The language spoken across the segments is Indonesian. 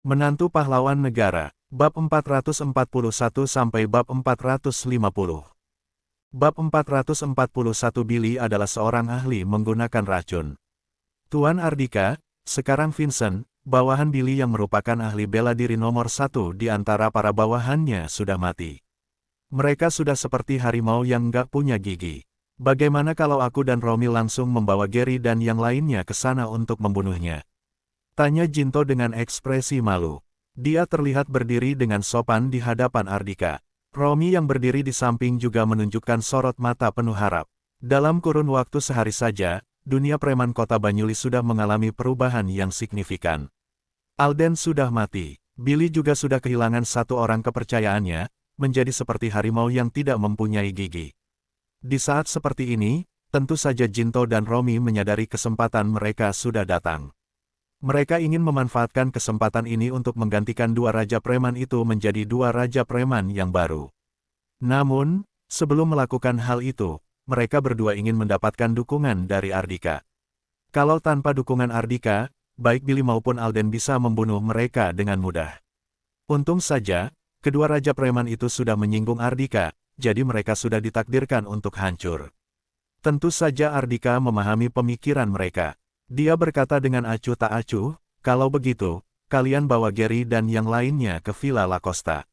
Menantu Pahlawan Negara, Bab 441 sampai Bab 450. Bab 441. Billy adalah seorang ahli menggunakan racun. Tuan Ardika, sekarang Vincent, bawahan Billy yang merupakan ahli bela diri nomor 1 di antara para bawahannya sudah mati. Mereka sudah seperti harimau yang nggak punya gigi. Bagaimana kalau aku dan Romy langsung membawa Gary dan yang lainnya ke sana untuk membunuhnya? Tanya Jinto dengan ekspresi malu. Dia terlihat berdiri dengan sopan di hadapan Ardika. Romy yang berdiri di samping juga menunjukkan sorot mata penuh harap. Dalam kurun waktu sehari saja, dunia preman kota Banyulis sudah mengalami perubahan yang signifikan. Alden sudah mati. Billy juga sudah kehilangan satu orang kepercayaannya, menjadi seperti harimau yang tidak mempunyai gigi. Di saat seperti ini, tentu saja Jinto dan Romy menyadari kesempatan mereka sudah datang. Mereka ingin memanfaatkan kesempatan ini untuk menggantikan dua raja preman itu menjadi dua raja preman yang baru. Namun, sebelum melakukan hal itu, mereka berdua ingin mendapatkan dukungan dari Ardika. Kalau tanpa dukungan Ardika, baik Billy maupun Alden bisa membunuh mereka dengan mudah. Untung saja, kedua raja preman itu sudah menyinggung Ardika, jadi mereka sudah ditakdirkan untuk hancur. Tentu saja Ardika memahami pemikiran mereka. Dia berkata dengan acuh tak acuh, kalau begitu, kalian bawa Gary dan yang lainnya ke Villa La Costa.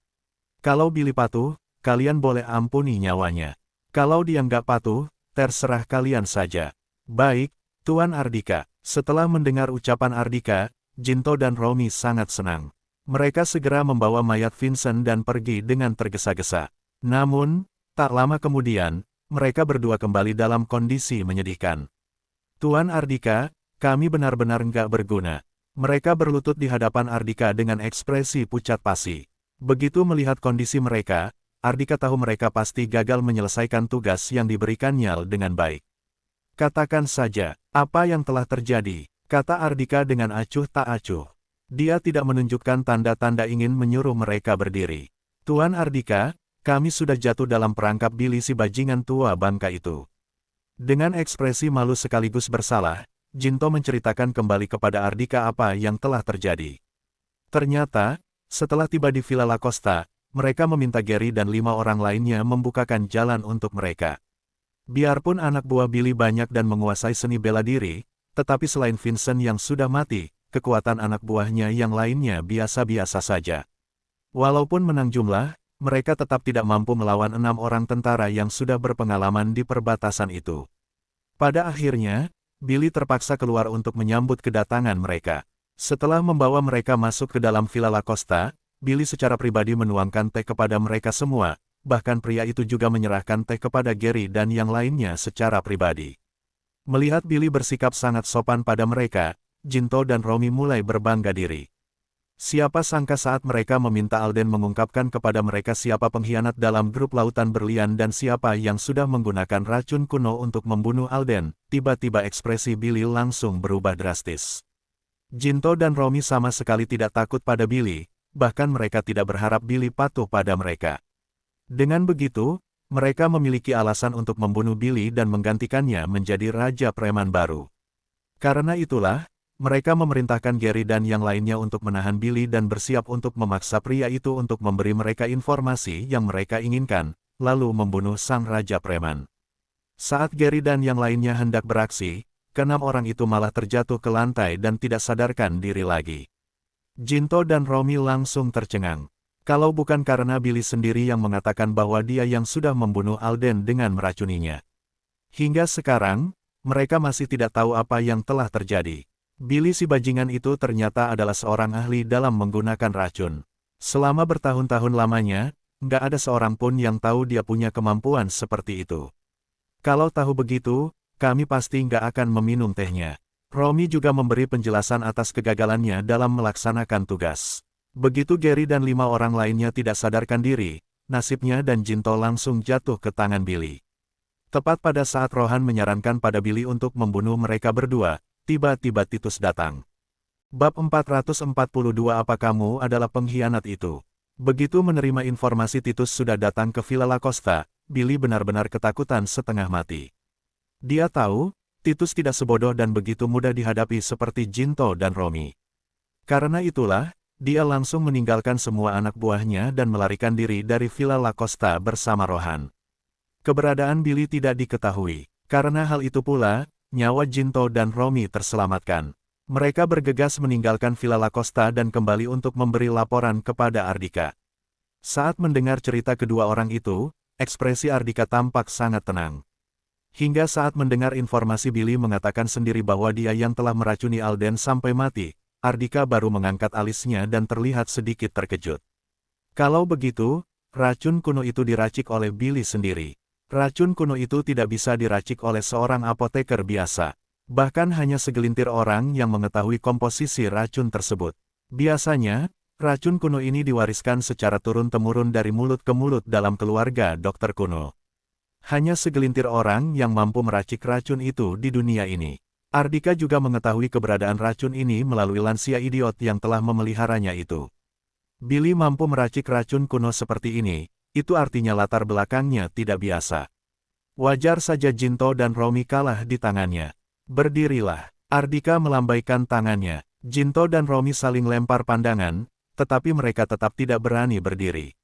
Kalau Billy patuh, kalian boleh ampuni nyawanya. Kalau dia nggak patuh, terserah kalian saja. Baik, Tuan Ardika. Setelah mendengar ucapan Ardika, Jinto dan Romy sangat senang. Mereka segera membawa mayat Vincent dan pergi dengan tergesa-gesa. Namun, tak lama kemudian, mereka berdua kembali dalam kondisi menyedihkan. Tuan Ardika, kami benar-benar nggak berguna. Mereka berlutut di hadapan Ardika dengan ekspresi pucat pasi. Begitu melihat kondisi mereka, Ardika tahu mereka pasti gagal menyelesaikan tugas yang diberikannya dengan baik. Katakan saja, apa yang telah terjadi, kata Ardika dengan acuh tak acuh. Dia tidak menunjukkan tanda-tanda ingin menyuruh mereka berdiri. Tuan Ardika, kami sudah jatuh dalam perangkap Billy si bajingan tua bangka itu. Dengan ekspresi malu sekaligus bersalah, Jinto menceritakan kembali kepada Ardika apa yang telah terjadi. Ternyata, setelah tiba di Villa La Costa, mereka meminta Gary dan 5 orang lainnya membukakan jalan untuk mereka. Biarpun anak buah Billy banyak dan menguasai seni bela diri, tetapi selain Vincent yang sudah mati, kekuatan anak buahnya yang lainnya biasa-biasa saja. Walaupun menang jumlah, mereka tetap tidak mampu melawan 6 orang tentara yang sudah berpengalaman di perbatasan itu. Pada akhirnya, Billy terpaksa keluar untuk menyambut kedatangan mereka. Setelah membawa mereka masuk ke dalam Villa La Costa, Billy secara pribadi menuangkan teh kepada mereka semua, bahkan pria itu juga menyerahkan teh kepada Gary dan yang lainnya secara pribadi. Melihat Billy bersikap sangat sopan pada mereka, Jinto dan Romy mulai berbangga diri. Siapa sangka saat mereka meminta Alden mengungkapkan kepada mereka siapa pengkhianat dalam grup Lautan Berlian dan siapa yang sudah menggunakan racun kuno untuk membunuh Alden, tiba-tiba ekspresi Billy langsung berubah drastis. Jinto dan Romy sama sekali tidak takut pada Billy, bahkan mereka tidak berharap Billy patuh pada mereka. Dengan begitu, mereka memiliki alasan untuk membunuh Billy dan menggantikannya menjadi raja preman baru. Karena itulah, mereka memerintahkan Gary dan yang lainnya untuk menahan Billy dan bersiap untuk memaksa pria itu untuk memberi mereka informasi yang mereka inginkan, lalu membunuh sang raja preman. Saat Gary dan yang lainnya hendak beraksi, keenam orang itu malah terjatuh ke lantai dan tidak sadarkan diri lagi. Jinto dan Romy langsung tercengang. Kalau bukan karena Billy sendiri yang mengatakan bahwa dia yang sudah membunuh Alden dengan meracuninya. Hingga sekarang, mereka masih tidak tahu apa yang telah terjadi. Billy si bajingan itu ternyata adalah seorang ahli dalam menggunakan racun. Selama bertahun-tahun lamanya, nggak ada seorang pun yang tahu dia punya kemampuan seperti itu. Kalau tahu begitu, kami pasti nggak akan meminum tehnya. Romy juga memberi penjelasan atas kegagalannya dalam melaksanakan tugas. Begitu Gary dan 5 orang lainnya tidak sadarkan diri, nasibnya dan Jinto langsung jatuh ke tangan Billy. Tepat pada saat Rohan menyarankan pada Billy untuk membunuh mereka berdua, tiba-tiba Titus datang. Bab 442. Apa kamu adalah pengkhianat itu? Begitu menerima informasi Titus sudah datang ke Villa La Costa, Billy benar-benar ketakutan setengah mati. Dia tahu, Titus tidak sebodoh dan begitu mudah dihadapi seperti Jinto dan Romy. Karena itulah, dia langsung meninggalkan semua anak buahnya dan melarikan diri dari Villa La Costa bersama Rohan. Keberadaan Billy tidak diketahui. Karena hal itu pula, nyawa Jinto dan Romy terselamatkan. Mereka bergegas meninggalkan Villa La Costa dan kembali untuk memberi laporan kepada Ardika. Saat mendengar cerita kedua orang itu, ekspresi Ardika tampak sangat tenang. Hingga saat mendengar informasi Billy mengatakan sendiri bahwa dia yang telah meracuni Alden sampai mati, Ardika baru mengangkat alisnya dan terlihat sedikit terkejut. Kalau begitu, racun kuno itu diracik oleh Billy sendiri. Racun kuno itu tidak bisa diracik oleh seorang apoteker biasa. Bahkan hanya segelintir orang yang mengetahui komposisi racun tersebut. Biasanya, racun kuno ini diwariskan secara turun-temurun dari mulut ke mulut dalam keluarga dokter kuno. Hanya segelintir orang yang mampu meracik racun itu di dunia ini. Ardika juga mengetahui keberadaan racun ini melalui lansia idiot yang telah memeliharanya itu. Billy mampu meracik racun kuno seperti ini, itu artinya latar belakangnya tidak biasa. Wajar saja Jinto dan Romy kalah di tangannya. Berdirilah. Ardika melambaikan tangannya. Jinto dan Romy saling lempar pandangan, tetapi mereka tetap tidak berani berdiri.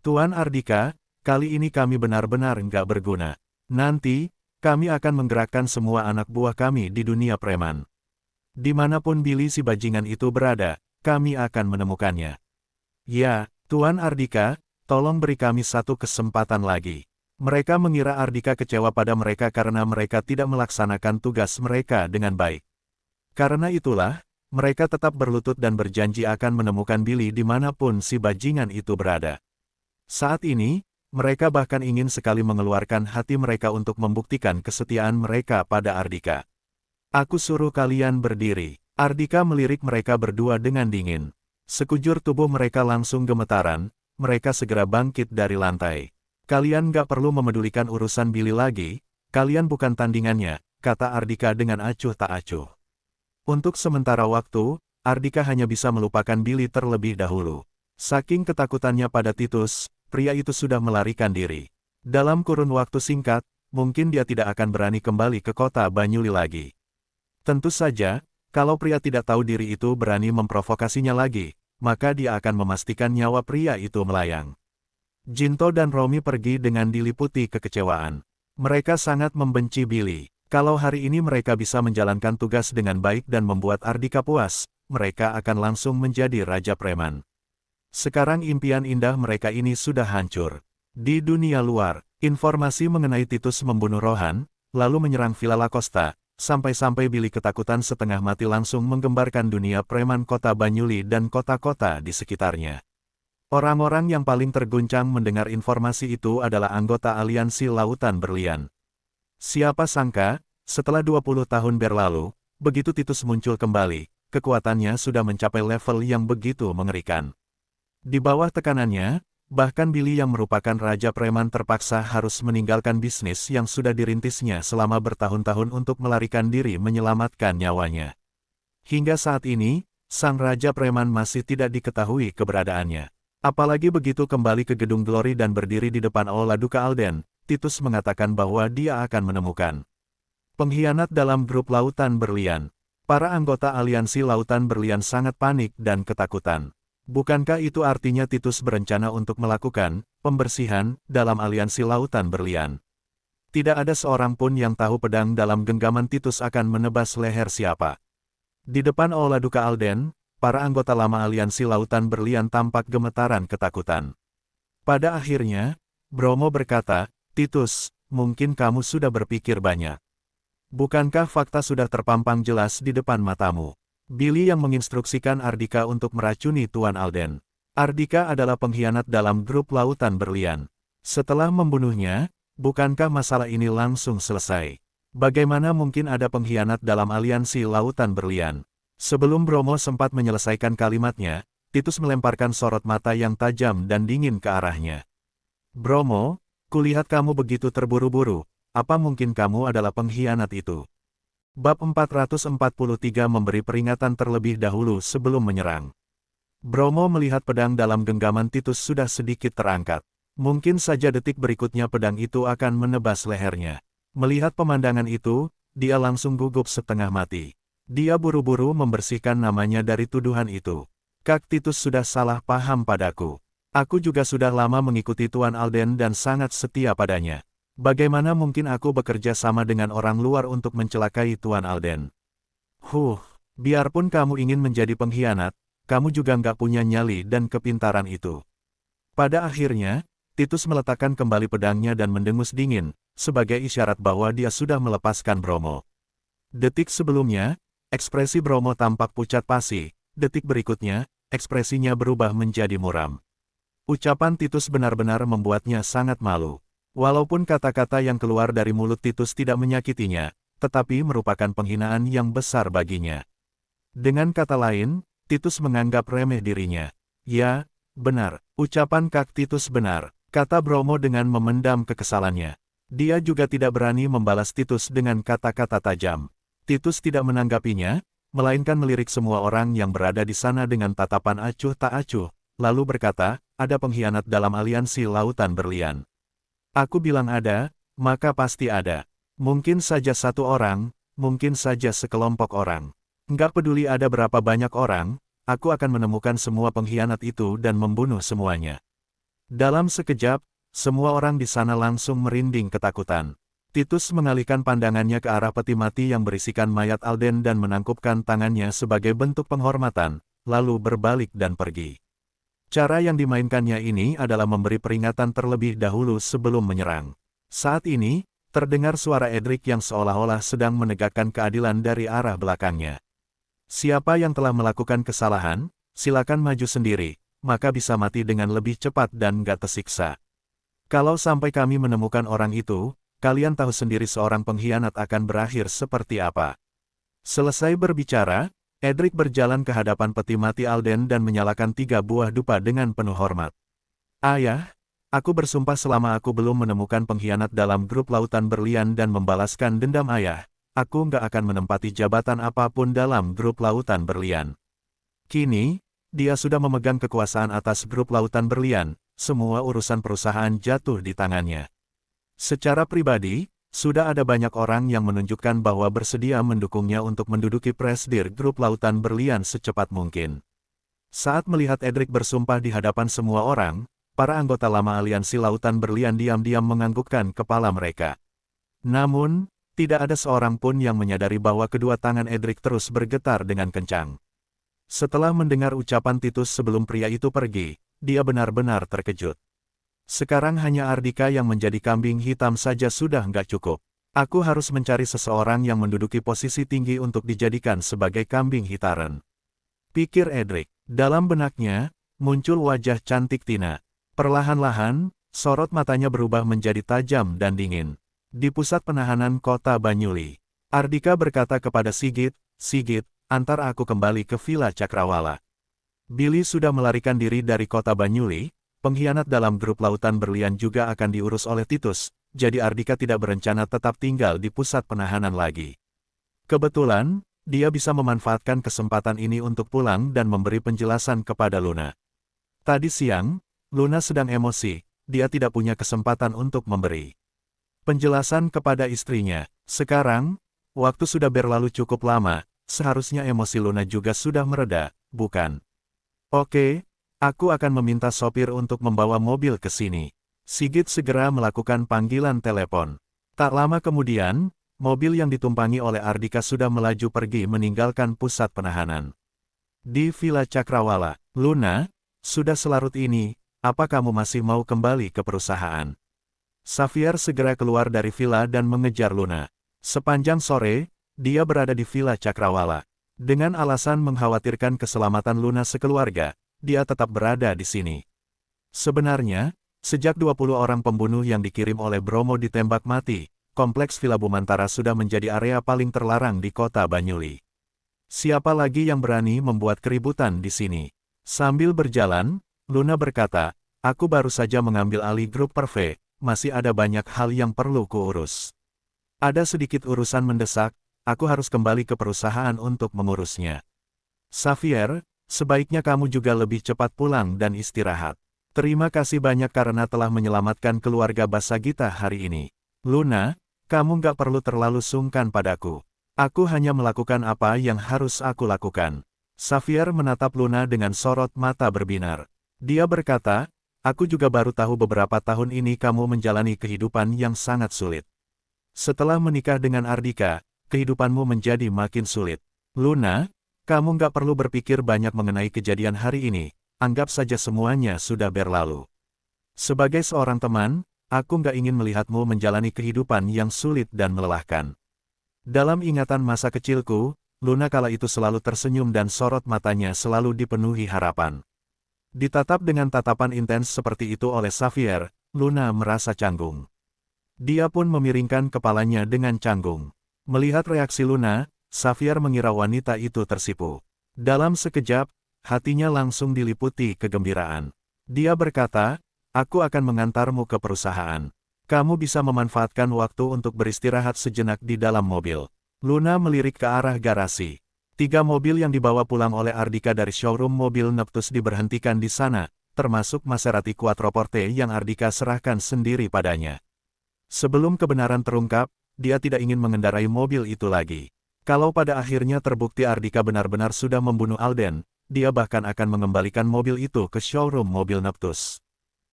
Tuan Ardika, kali ini kami benar-benar nggak berguna. Nanti, kami akan menggerakkan semua anak buah kami di dunia preman. Dimanapun Billy si bajingan itu berada, kami akan menemukannya. Ya, Tuan Ardika, tolong beri kami satu kesempatan lagi. Mereka mengira Ardika kecewa pada mereka karena mereka tidak melaksanakan tugas mereka dengan baik. Karena itulah, mereka tetap berlutut dan berjanji akan menemukan Billy dimanapun si bajingan itu berada. Saat ini, mereka bahkan ingin sekali mengeluarkan hati mereka untuk membuktikan kesetiaan mereka pada Ardika. Aku suruh kalian berdiri. Ardika melirik mereka berdua dengan dingin. Sekujur tubuh mereka langsung gemetaran, mereka segera bangkit dari lantai. Kalian gak perlu memedulikan urusan Billy lagi, kalian bukan tandingannya, kata Ardika dengan acuh tak acuh. Untuk sementara waktu, Ardika hanya bisa melupakan Billy terlebih dahulu. Saking ketakutannya pada Titus, pria itu sudah melarikan diri. Dalam kurun waktu singkat, mungkin dia tidak akan berani kembali ke kota Banyuli lagi. Tentu saja, kalau pria tidak tahu diri itu berani memprovokasinya lagi, maka dia akan memastikan nyawa pria itu melayang. Jinto dan Romy pergi dengan diliputi kekecewaan. Mereka sangat membenci Billy. Kalau hari ini mereka bisa menjalankan tugas dengan baik dan membuat Ardika puas, mereka akan langsung menjadi raja preman. Sekarang impian indah mereka ini sudah hancur. Di dunia luar, informasi mengenai Titus membunuh Rohan, lalu menyerang Villa La Costa, sampai-sampai Billy ketakutan setengah mati langsung menggembarkan dunia preman kota Banyuli dan kota-kota di sekitarnya. Orang-orang yang paling terguncang mendengar informasi itu adalah anggota Aliansi Lautan Berlian. Siapa sangka, setelah 20 tahun berlalu, begitu Titus muncul kembali, kekuatannya sudah mencapai level yang begitu mengerikan. Di bawah tekanannya, bahkan Billy yang merupakan raja preman terpaksa harus meninggalkan bisnis yang sudah dirintisnya selama bertahun-tahun untuk melarikan diri menyelamatkan nyawanya. Hingga saat ini, sang raja preman masih tidak diketahui keberadaannya. Apalagi begitu kembali ke Gedung Glory dan berdiri di depan Aula Duka Alden, Titus mengatakan bahwa dia akan menemukan pengkhianat dalam grup Lautan Berlian. Para anggota Aliansi Lautan Berlian sangat panik dan ketakutan. Bukankah itu artinya Titus berencana untuk melakukan pembersihan dalam Aliansi Lautan Berlian? Tidak ada seorang pun yang tahu pedang dalam genggaman Titus akan menebas leher siapa. Di depan Aula Duka Alden, para anggota lama Aliansi Lautan Berlian tampak gemetaran ketakutan. Pada akhirnya, Bromo berkata, Titus, mungkin kamu sudah berpikir banyak. Bukankah fakta sudah terpampang jelas di depan matamu? Billy yang menginstruksikan Ardika untuk meracuni Tuan Alden. Ardika adalah pengkhianat dalam grup Lautan Berlian. Setelah membunuhnya, bukankah masalah ini langsung selesai? Bagaimana mungkin ada pengkhianat dalam Aliansi Lautan Berlian? Sebelum Bromo sempat menyelesaikan kalimatnya, Titus melemparkan sorot mata yang tajam dan dingin ke arahnya. Bromo, kulihat kamu begitu terburu-buru, apa mungkin kamu adalah pengkhianat itu? Bab 443 memberi peringatan terlebih dahulu sebelum menyerang. Bromo melihat pedang dalam genggaman Titus sudah sedikit terangkat. Mungkin saja detik berikutnya pedang itu akan menebas lehernya. Melihat pemandangan itu, dia langsung gugup setengah mati. Dia buru-buru membersihkan namanya dari tuduhan itu. Kak Titus sudah salah paham padaku. Aku juga sudah lama mengikuti Tuan Alden dan sangat setia padanya. Bagaimana mungkin aku bekerja sama dengan orang luar untuk mencelakai Tuan Alden? Biarpun kamu ingin menjadi pengkhianat, kamu juga nggak punya nyali dan kepintaran itu. Pada akhirnya, Titus meletakkan kembali pedangnya dan mendengus dingin, sebagai isyarat bahwa dia sudah melepaskan Bromo. Detik sebelumnya, ekspresi Bromo tampak pucat pasi, detik berikutnya, ekspresinya berubah menjadi muram. Ucapan Titus benar-benar membuatnya sangat malu. Walaupun kata-kata yang keluar dari mulut Titus tidak menyakitinya, tetapi merupakan penghinaan yang besar baginya. Dengan kata lain, Titus menganggap remeh dirinya. Ya, benar, ucapan Kak Titus benar, kata Bromo dengan memendam kekesalannya. Dia juga tidak berani membalas Titus dengan kata-kata tajam. Titus tidak menanggapinya, melainkan melirik semua orang yang berada di sana dengan tatapan acuh tak acuh, lalu berkata, ada pengkhianat dalam aliansi Lautan Berlian. Aku bilang ada, maka pasti ada. Mungkin saja satu orang, mungkin saja sekelompok orang. Nggak peduli ada berapa banyak orang, aku akan menemukan semua pengkhianat itu dan membunuh semuanya. Dalam sekejap, semua orang di sana langsung merinding ketakutan. Titus mengalihkan pandangannya ke arah peti mati yang berisikan mayat Alden dan menangkupkan tangannya sebagai bentuk penghormatan, lalu berbalik dan pergi. Cara yang dimainkannya ini adalah memberi peringatan terlebih dahulu sebelum menyerang. Saat ini, terdengar suara Edric yang seolah-olah sedang menegakkan keadilan dari arah belakangnya. Siapa yang telah melakukan kesalahan, silakan maju sendiri, maka bisa mati dengan lebih cepat dan gak tersiksa. Kalau sampai kami menemukan orang itu, kalian tahu sendiri seorang pengkhianat akan berakhir seperti apa. Selesai berbicara, Edric berjalan ke hadapan peti mati Alden dan menyalakan 3 buah dupa dengan penuh hormat. Ayah, aku bersumpah selama aku belum menemukan pengkhianat dalam grup Lautan Berlian dan membalaskan dendam ayah, aku nggak akan menempati jabatan apapun dalam grup Lautan Berlian. Kini, dia sudah memegang kekuasaan atas grup Lautan Berlian, semua urusan perusahaan jatuh di tangannya. Secara pribadi, sudah ada banyak orang yang menunjukkan bahwa bersedia mendukungnya untuk menduduki presidir grup Lautan Berlian secepat mungkin. Saat melihat Edric bersumpah di hadapan semua orang, para anggota lama aliansi Lautan Berlian diam-diam menganggukkan kepala mereka. Namun, tidak ada seorang pun yang menyadari bahwa kedua tangan Edric terus bergetar dengan kencang. Setelah mendengar ucapan Titus sebelum pria itu pergi, dia benar-benar terkejut. Sekarang hanya Ardika yang menjadi kambing hitam saja sudah nggak cukup. Aku harus mencari seseorang yang menduduki posisi tinggi untuk dijadikan sebagai kambing hitaran. Pikir Edric. Dalam benaknya, muncul wajah cantik Tina. Perlahan-lahan, sorot matanya berubah menjadi tajam dan dingin. Di pusat penahanan kota Banyuli, Ardika berkata kepada Sigit, Sigit, antar aku kembali ke Villa Cakrawala. Billy sudah melarikan diri dari kota Banyuli. Pengkhianat dalam grup Lautan Berlian juga akan diurus oleh Titus, jadi Ardika tidak berencana tetap tinggal di pusat penahanan lagi. Kebetulan, dia bisa memanfaatkan kesempatan ini untuk pulang dan memberi penjelasan kepada Luna. Tadi siang, Luna sedang emosi, dia tidak punya kesempatan untuk memberi penjelasan kepada istrinya. Sekarang, waktu sudah berlalu cukup lama, seharusnya emosi Luna juga sudah mereda, bukan? Oke. Aku akan meminta sopir untuk membawa mobil ke sini. Sigit segera melakukan panggilan telepon. Tak lama kemudian, mobil yang ditumpangi oleh Ardika sudah melaju pergi meninggalkan pusat penahanan. Di Villa Cakrawala, Luna, sudah selarut ini, apa kamu masih mau kembali ke perusahaan? Xavier segera keluar dari villa dan mengejar Luna. Sepanjang sore, dia berada di Villa Cakrawala. Dengan alasan mengkhawatirkan keselamatan Luna sekeluarga, dia tetap berada di sini. Sebenarnya, sejak 20 orang pembunuh yang dikirim oleh Bromo ditembak mati, kompleks Villa Bumantara sudah menjadi area paling terlarang di kota Banyuli. Siapa lagi yang berani membuat keributan di sini? Sambil berjalan, Luna berkata, aku baru saja mengambil alih grup Perve, masih ada banyak hal yang perlu kuurus. Ada sedikit urusan mendesak, aku harus kembali ke perusahaan untuk mengurusnya. Xavier, sebaiknya kamu juga lebih cepat pulang dan istirahat. Terima kasih banyak karena telah menyelamatkan keluarga Basagita hari ini. Luna, kamu nggak perlu terlalu sungkan padaku. Aku hanya melakukan apa yang harus aku lakukan. Xavier menatap Luna dengan sorot mata berbinar. Dia berkata, aku juga baru tahu beberapa tahun ini kamu menjalani kehidupan yang sangat sulit. Setelah menikah dengan Ardika, kehidupanmu menjadi makin sulit. Luna, kamu nggak perlu berpikir banyak mengenai kejadian hari ini, anggap saja semuanya sudah berlalu. Sebagai seorang teman, aku nggak ingin melihatmu menjalani kehidupan yang sulit dan melelahkan. Dalam ingatan masa kecilku, Luna kala itu selalu tersenyum dan sorot matanya selalu dipenuhi harapan. Ditatap dengan tatapan intens seperti itu oleh Xavier, Luna merasa canggung. Dia pun memiringkan kepalanya dengan canggung. Melihat reaksi Luna, Xavier mengira wanita itu tersipu. Dalam sekejap, hatinya langsung diliputi kegembiraan. Dia berkata, aku akan mengantarmu ke perusahaan. Kamu bisa memanfaatkan waktu untuk beristirahat sejenak di dalam mobil. Luna melirik ke arah garasi. 3 mobil yang dibawa pulang oleh Ardika dari showroom mobil Neptus diberhentikan di sana, termasuk Maserati Quattroporte yang Ardika serahkan sendiri padanya. Sebelum kebenaran terungkap, dia tidak ingin mengendarai mobil itu lagi. Kalau pada akhirnya terbukti Ardika benar-benar sudah membunuh Alden, dia bahkan akan mengembalikan mobil itu ke showroom mobil Neptus.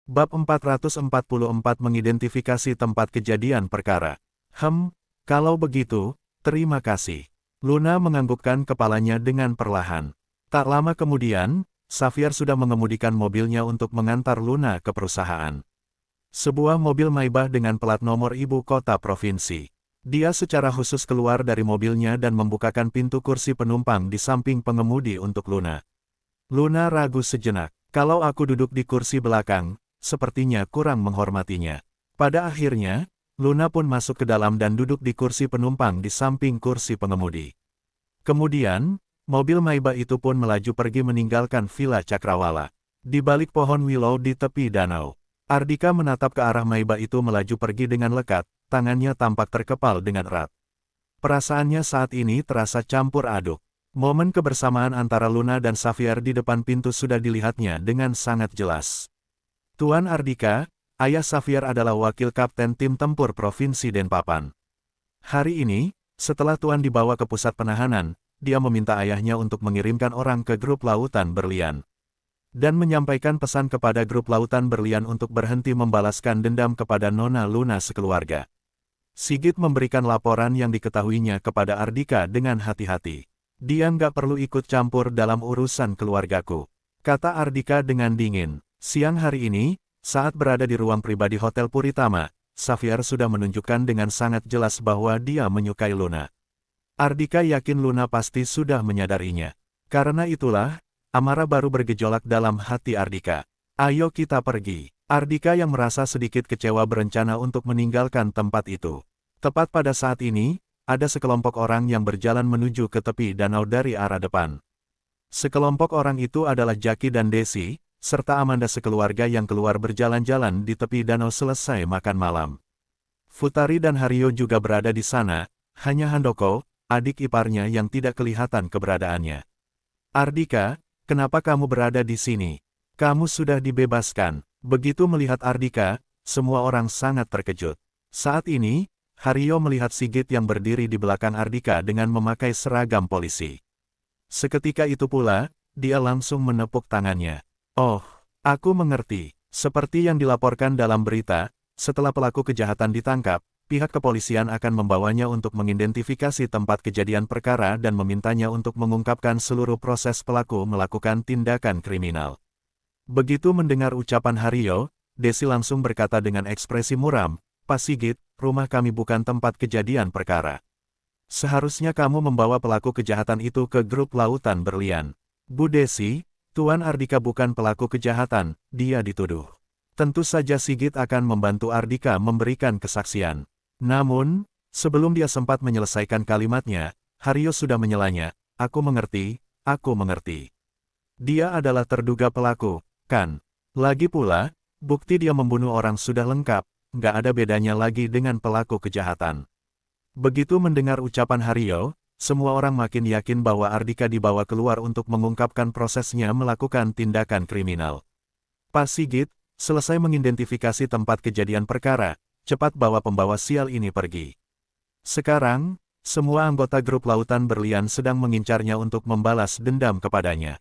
Bab 444 mengidentifikasi tempat kejadian perkara. Kalau begitu, terima kasih. Luna menganggukkan kepalanya dengan perlahan. Tak lama kemudian, Xavier sudah mengemudikan mobilnya untuk mengantar Luna ke perusahaan. Sebuah mobil Maybach dengan plat nomor ibu kota provinsi. Dia secara khusus keluar dari mobilnya dan membukakan pintu kursi penumpang di samping pengemudi untuk Luna. Luna ragu sejenak. Kalau aku duduk di kursi belakang, sepertinya kurang menghormatinya. Pada akhirnya, Luna pun masuk ke dalam dan duduk di kursi penumpang di samping kursi pengemudi. Kemudian, mobil Maybach itu pun melaju pergi meninggalkan Villa Cakrawala. Di balik pohon willow di tepi danau, Ardika menatap ke arah Maybach itu melaju pergi dengan lekat, tangannya tampak terkepal dengan erat. Perasaannya saat ini terasa campur aduk. Momen kebersamaan antara Luna dan Xavier di depan pintu sudah dilihatnya dengan sangat jelas. Tuan Ardika, ayah Xavier adalah wakil kapten tim tempur Provinsi Denpapan. Hari ini, setelah Tuan dibawa ke pusat penahanan, dia meminta ayahnya untuk mengirimkan orang ke grup Lautan Berlian. Dan menyampaikan pesan kepada grup Lautan Berlian untuk berhenti membalaskan dendam kepada Nona Luna sekeluarga. Sigit memberikan laporan yang diketahuinya kepada Ardika dengan hati-hati. Dia nggak perlu ikut campur dalam urusan keluargaku, kata Ardika dengan dingin. Siang hari ini, saat berada di ruang pribadi Hotel Puritama, Xavier sudah menunjukkan dengan sangat jelas bahwa dia menyukai Luna. Ardika yakin Luna pasti sudah menyadarinya. Karena itulah, amarah baru bergejolak dalam hati Ardika. Ayo kita pergi. Ardika yang merasa sedikit kecewa berencana untuk meninggalkan tempat itu. Tepat pada saat ini, ada sekelompok orang yang berjalan menuju ke tepi danau dari arah depan. Sekelompok orang itu adalah Jackie dan Desi, serta Amanda sekeluarga yang keluar berjalan-jalan di tepi danau selesai makan malam. Futari dan Hario juga berada di sana, hanya Handoko, adik iparnya yang tidak kelihatan keberadaannya. Ardika, kenapa kamu berada di sini? Kamu sudah dibebaskan. Begitu melihat Ardika, semua orang sangat terkejut. Saat ini, Hario melihat Sigit yang berdiri di belakang Ardika dengan memakai seragam polisi. Seketika itu pula, dia langsung menepuk tangannya. Oh, aku mengerti. Seperti yang dilaporkan dalam berita, setelah pelaku kejahatan ditangkap, pihak kepolisian akan membawanya untuk mengidentifikasi tempat kejadian perkara dan memintanya untuk mengungkapkan seluruh proses pelaku melakukan tindakan kriminal. Begitu mendengar ucapan Hario, Desi langsung berkata dengan ekspresi muram, Pak Sigit, rumah kami bukan tempat kejadian perkara. Seharusnya kamu membawa pelaku kejahatan itu ke grup Lautan Berlian. Bu Desi, Tuan Ardika bukan pelaku kejahatan, dia dituduh. Tentu saja Sigit akan membantu Ardika memberikan kesaksian. Namun, sebelum dia sempat menyelesaikan kalimatnya, Hario sudah menyelanya, aku mengerti, aku mengerti. Dia adalah terduga pelaku, kan? Lagi pula, bukti dia membunuh orang sudah lengkap, nggak ada bedanya lagi dengan pelaku kejahatan. Begitu mendengar ucapan Hario, semua orang makin yakin bahwa Ardika dibawa keluar untuk mengungkapkan prosesnya melakukan tindakan kriminal. Pak Sigit, selesai mengidentifikasi tempat kejadian perkara, cepat bawa pembawa sial ini pergi. Sekarang, semua anggota grup Lautan Berlian sedang mengincarnya untuk membalas dendam kepadanya.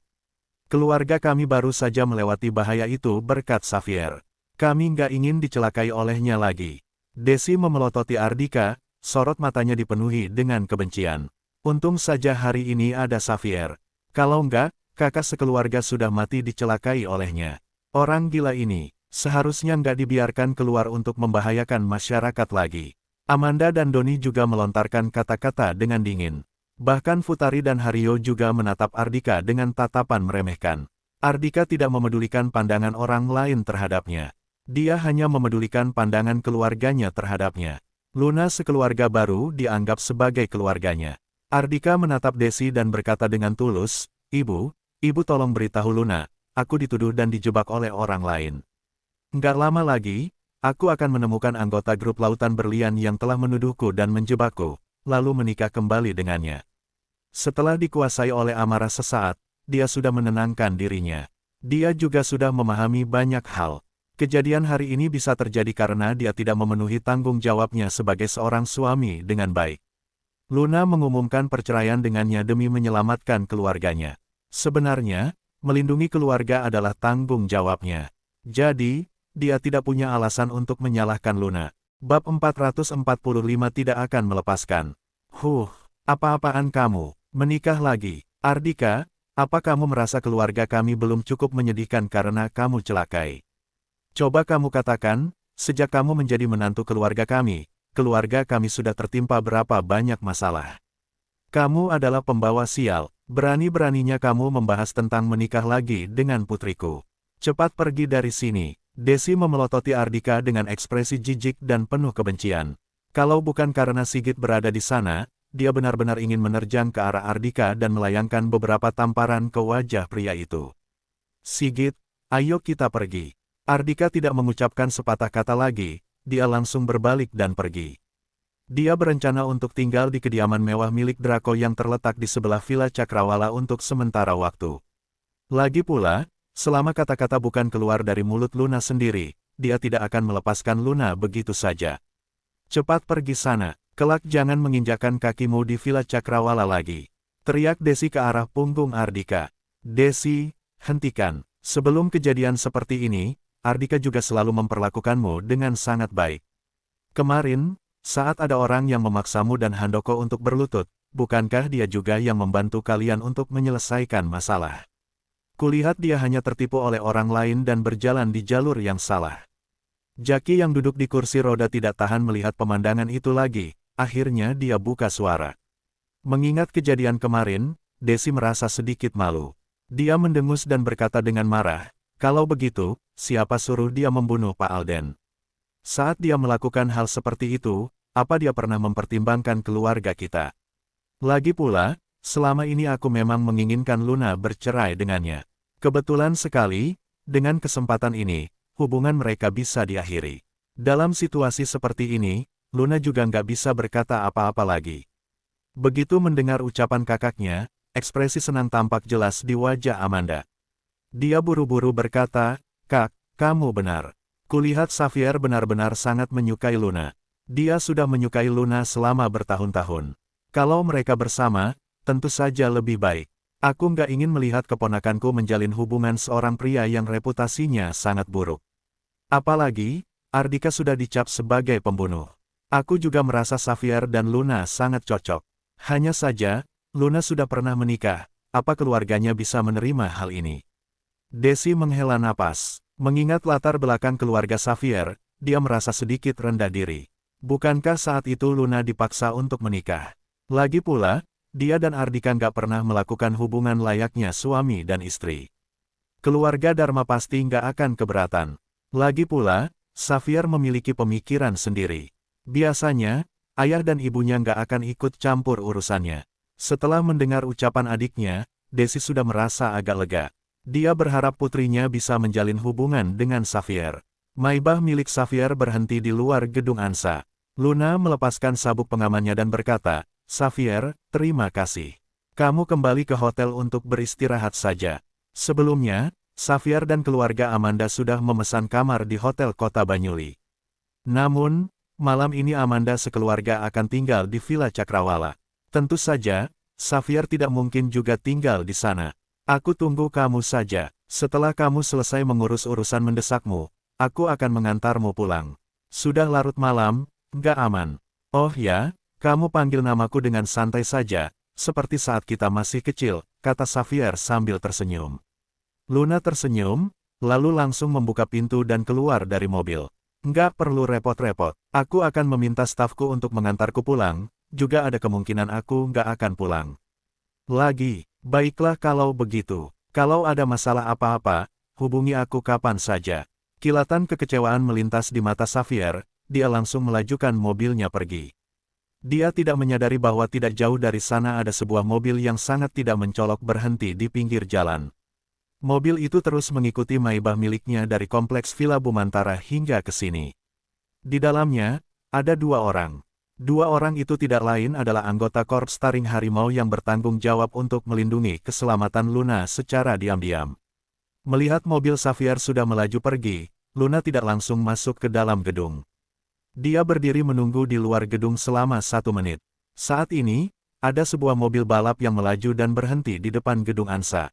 Keluarga kami baru saja melewati bahaya itu berkat Xavier. Kami nggak ingin dicelakai olehnya lagi. Desi memelototi Ardika, sorot matanya dipenuhi dengan kebencian. Untung saja hari ini ada Xavier. Kalau enggak, kakak sekeluarga sudah mati dicelakai olehnya. Orang gila ini, seharusnya nggak dibiarkan keluar untuk membahayakan masyarakat lagi. Amanda dan Doni juga melontarkan kata-kata dengan dingin. Bahkan Futari dan Hario juga menatap Ardika dengan tatapan meremehkan. Ardika tidak memedulikan pandangan orang lain terhadapnya. Dia hanya memedulikan pandangan keluarganya terhadapnya. Luna sekeluarga baru dianggap sebagai keluarganya. Ardika menatap Desi dan berkata dengan tulus, Ibu tolong beritahu Luna, aku dituduh dan dijebak oleh orang lain. Nggak lama lagi, aku akan menemukan anggota grup Lautan Berlian yang telah menuduhku dan menjebakku, lalu menikah kembali dengannya. Setelah dikuasai oleh amarah sesaat, dia sudah menenangkan dirinya. Dia juga sudah memahami banyak hal. Kejadian hari ini bisa terjadi karena dia tidak memenuhi tanggung jawabnya sebagai seorang suami dengan baik. Luna mengumumkan perceraian dengannya demi menyelamatkan keluarganya. Sebenarnya, melindungi keluarga adalah tanggung jawabnya. Jadi, dia tidak punya alasan untuk menyalahkan Luna. Bab 445 tidak akan melepaskan. Apa-apaan kamu? Menikah lagi? Ardika, apa kamu merasa keluarga kami belum cukup menyedihkan karena kamu celakai? Coba kamu katakan, sejak kamu menjadi menantu keluarga kami sudah tertimpa berapa banyak masalah. Kamu adalah pembawa sial, berani-beraninya kamu membahas tentang menikah lagi dengan putriku. Cepat pergi dari sini. Desi memelototi Ardika dengan ekspresi jijik dan penuh kebencian. Kalau bukan karena Sigit berada di sana, dia benar-benar ingin menerjang ke arah Ardika dan melayangkan beberapa tamparan ke wajah pria itu. Sigit, ayo kita pergi. Ardika tidak mengucapkan sepatah kata lagi, dia langsung berbalik dan pergi. Dia berencana untuk tinggal di kediaman mewah milik Draco yang terletak di sebelah Villa Cakrawala untuk sementara waktu. Lagi pula, selama kata-kata bukan keluar dari mulut Luna sendiri, dia tidak akan melepaskan Luna begitu saja. Cepat pergi sana, kelak jangan menginjakkan kakimu di Villa Cakrawala lagi. Teriak Desi ke arah punggung Ardika. Desi, hentikan. Sebelum kejadian seperti ini, Ardika juga selalu memperlakukanmu dengan sangat baik. Kemarin, saat ada orang yang memaksamu dan Handoko untuk berlutut, bukankah dia juga yang membantu kalian untuk menyelesaikan masalah? Kulihat dia hanya tertipu oleh orang lain dan berjalan di jalur yang salah. Jaki yang duduk di kursi roda tidak tahan melihat pemandangan itu lagi, akhirnya dia buka suara. Mengingat kejadian kemarin, Desi merasa sedikit malu. Dia mendengus dan berkata dengan marah, kalau begitu, siapa suruh dia membunuh Pak Alden? Saat dia melakukan hal seperti itu, apa dia pernah mempertimbangkan keluarga kita? Lagi pula, selama ini aku memang menginginkan Luna bercerai dengannya. Kebetulan sekali, dengan kesempatan ini, hubungan mereka bisa diakhiri. Dalam situasi seperti ini, Luna juga nggak bisa berkata apa-apa lagi. Begitu mendengar ucapan kakaknya, ekspresi senang tampak jelas di wajah Amanda. Dia buru-buru berkata, Kak, kamu benar. Kulihat Xavier benar-benar sangat menyukai Luna. Dia sudah menyukai Luna selama bertahun-tahun. Kalau mereka bersama, tentu saja lebih baik. Aku nggak ingin melihat keponakanku menjalin hubungan seorang pria yang reputasinya sangat buruk. Apalagi, Ardika sudah dicap sebagai pembunuh. Aku juga merasa Xavier dan Luna sangat cocok. Hanya saja, Luna sudah pernah menikah, apa keluarganya bisa menerima hal ini? Desi menghela napas. Mengingat latar belakang keluarga Xavier, dia merasa sedikit rendah diri. Bukankah saat itu Luna dipaksa untuk menikah? Lagi pula, dia dan Ardika nggak pernah melakukan hubungan layaknya suami dan istri. Keluarga Dharma pasti nggak akan keberatan. Lagi pula, Xavier memiliki pemikiran sendiri. Biasanya, ayah dan ibunya nggak akan ikut campur urusannya. Setelah mendengar ucapan adiknya, Desi sudah merasa agak lega. Dia berharap putrinya bisa menjalin hubungan dengan Xavier. Maibah milik Xavier berhenti di luar gedung Ansa. Luna melepaskan sabuk pengamannya dan berkata, Xavier, terima kasih. Kamu kembali ke hotel untuk beristirahat saja. Sebelumnya, Xavier dan keluarga Amanda sudah memesan kamar di Hotel Kota Banyuli. Namun, malam ini Amanda sekeluarga akan tinggal di Villa Cakrawala. Tentu saja, Xavier tidak mungkin juga tinggal di sana. Aku tunggu kamu saja. Setelah kamu selesai mengurus urusan mendesakmu, aku akan mengantarmu pulang. Sudah larut malam, nggak aman. Oh ya, kamu panggil namaku dengan santai saja, seperti saat kita masih kecil, kata Xavier sambil tersenyum. Luna tersenyum, lalu langsung membuka pintu dan keluar dari mobil. Nggak perlu repot-repot, aku akan meminta stafku untuk mengantarku pulang, juga ada kemungkinan aku nggak akan pulang. Lagi, baiklah kalau begitu. Kalau ada masalah apa-apa, hubungi aku kapan saja. Kilatan kekecewaan melintas di mata Xavier, dia langsung melajukan mobilnya pergi. Dia tidak menyadari bahwa tidak jauh dari sana ada sebuah mobil yang sangat tidak mencolok berhenti di pinggir jalan. Mobil itu terus mengikuti Maybach miliknya dari kompleks Villa Bumantara hingga ke sini. Di dalamnya, ada dua orang. Dua orang itu tidak lain adalah anggota Korps Taring Harimau yang bertanggung jawab untuk melindungi keselamatan Luna secara diam-diam. Melihat mobil Xavier sudah melaju pergi, Luna tidak langsung masuk ke dalam gedung. Dia berdiri menunggu di luar gedung selama 1 menit. Saat ini, ada sebuah mobil balap yang melaju dan berhenti di depan gedung Ansa.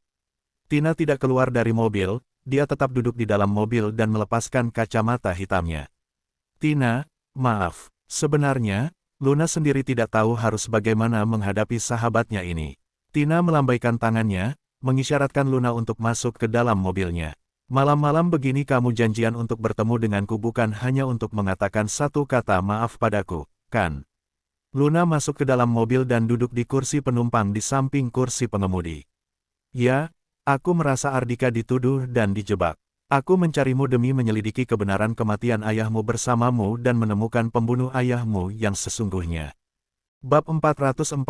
Tina tidak keluar dari mobil, dia tetap duduk di dalam mobil dan melepaskan kacamata hitamnya. Tina, maaf, sebenarnya, Luna sendiri tidak tahu harus bagaimana menghadapi sahabatnya ini. Tina melambaikan tangannya, mengisyaratkan Luna untuk masuk ke dalam mobilnya. Malam-malam begini kamu janjian untuk bertemu denganku bukan hanya untuk mengatakan satu kata maaf padaku, kan? Luna masuk ke dalam mobil dan duduk di kursi penumpang di samping kursi pengemudi. Ya, aku merasa Ardika dituduh dan dijebak. Aku mencarimu demi menyelidiki kebenaran kematian ayahmu bersamamu dan menemukan pembunuh ayahmu yang sesungguhnya. Bab 446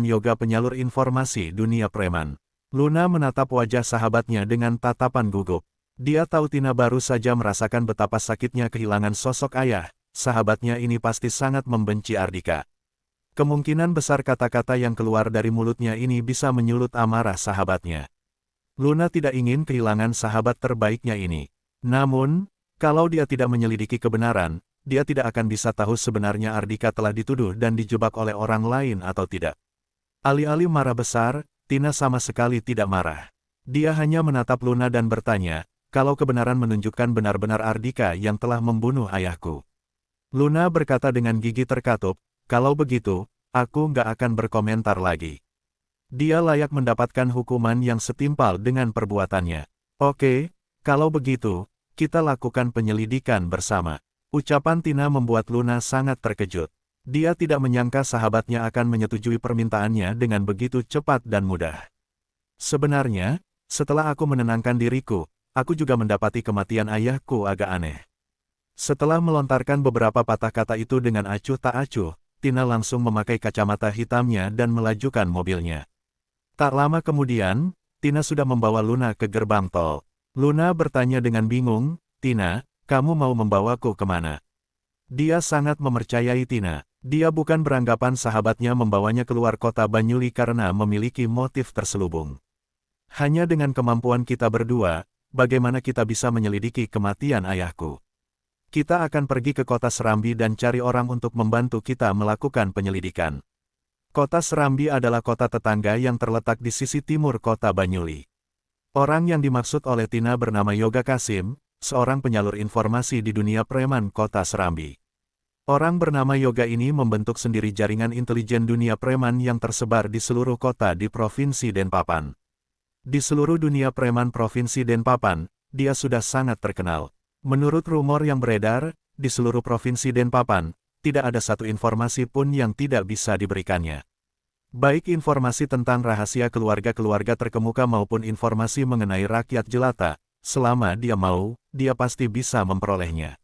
Yoga Penyalur Informasi Dunia Preman. Luna menatap wajah sahabatnya dengan tatapan gugup. Dia tahu Tina baru saja merasakan betapa sakitnya kehilangan sosok ayah, sahabatnya ini pasti sangat membenci Ardika. Kemungkinan besar kata-kata yang keluar dari mulutnya ini bisa menyulut amarah sahabatnya. Luna tidak ingin kehilangan sahabat terbaiknya ini. Namun, kalau dia tidak menyelidiki kebenaran, dia tidak akan bisa tahu sebenarnya Ardika telah dituduh dan dijebak oleh orang lain atau tidak. Alih-alih marah besar, Tina sama sekali tidak marah. Dia hanya menatap Luna dan bertanya, kalau kebenaran menunjukkan benar-benar Ardika yang telah membunuh ayahku. Luna berkata dengan gigi terkatup, kalau begitu, aku nggak akan berkomentar lagi. Dia layak mendapatkan hukuman yang setimpal dengan perbuatannya. Oke, kalau begitu, kita lakukan penyelidikan bersama. Ucapan Tina membuat Luna sangat terkejut. Dia tidak menyangka sahabatnya akan menyetujui permintaannya dengan begitu cepat dan mudah. Sebenarnya, setelah aku menenangkan diriku, aku juga mendapati kematian ayahku agak aneh. Setelah melontarkan beberapa patah kata itu dengan acuh tak acuh, Tina langsung memakai kacamata hitamnya dan melajukan mobilnya. Tak lama kemudian, Tina sudah membawa Luna ke gerbang tol. Luna bertanya dengan bingung, Tina, kamu mau membawaku kemana? Dia sangat mempercayai Tina. Dia bukan beranggapan sahabatnya membawanya keluar kota Banyuli karena memiliki motif terselubung. Hanya dengan kemampuan kita berdua, bagaimana kita bisa menyelidiki kematian ayahku? Kita akan pergi ke kota Serambi dan cari orang untuk membantu kita melakukan penyelidikan. Kota Serambi adalah kota tetangga yang terletak di sisi timur kota Banyuli. Orang yang dimaksud oleh Tina bernama Yoga Kasim, seorang penyalur informasi di dunia preman kota Serambi. Orang bernama Yoga ini membentuk sendiri jaringan intelijen dunia preman yang tersebar di seluruh kota di Provinsi Denpapan. Di seluruh dunia preman Provinsi Denpapan, dia sudah sangat terkenal. Menurut rumor yang beredar, di seluruh Provinsi Denpapan, tidak ada satu informasi pun yang tidak bisa diberikannya. Baik informasi tentang rahasia keluarga-keluarga terkemuka maupun informasi mengenai rakyat jelata, selama dia mau, dia pasti bisa memperolehnya.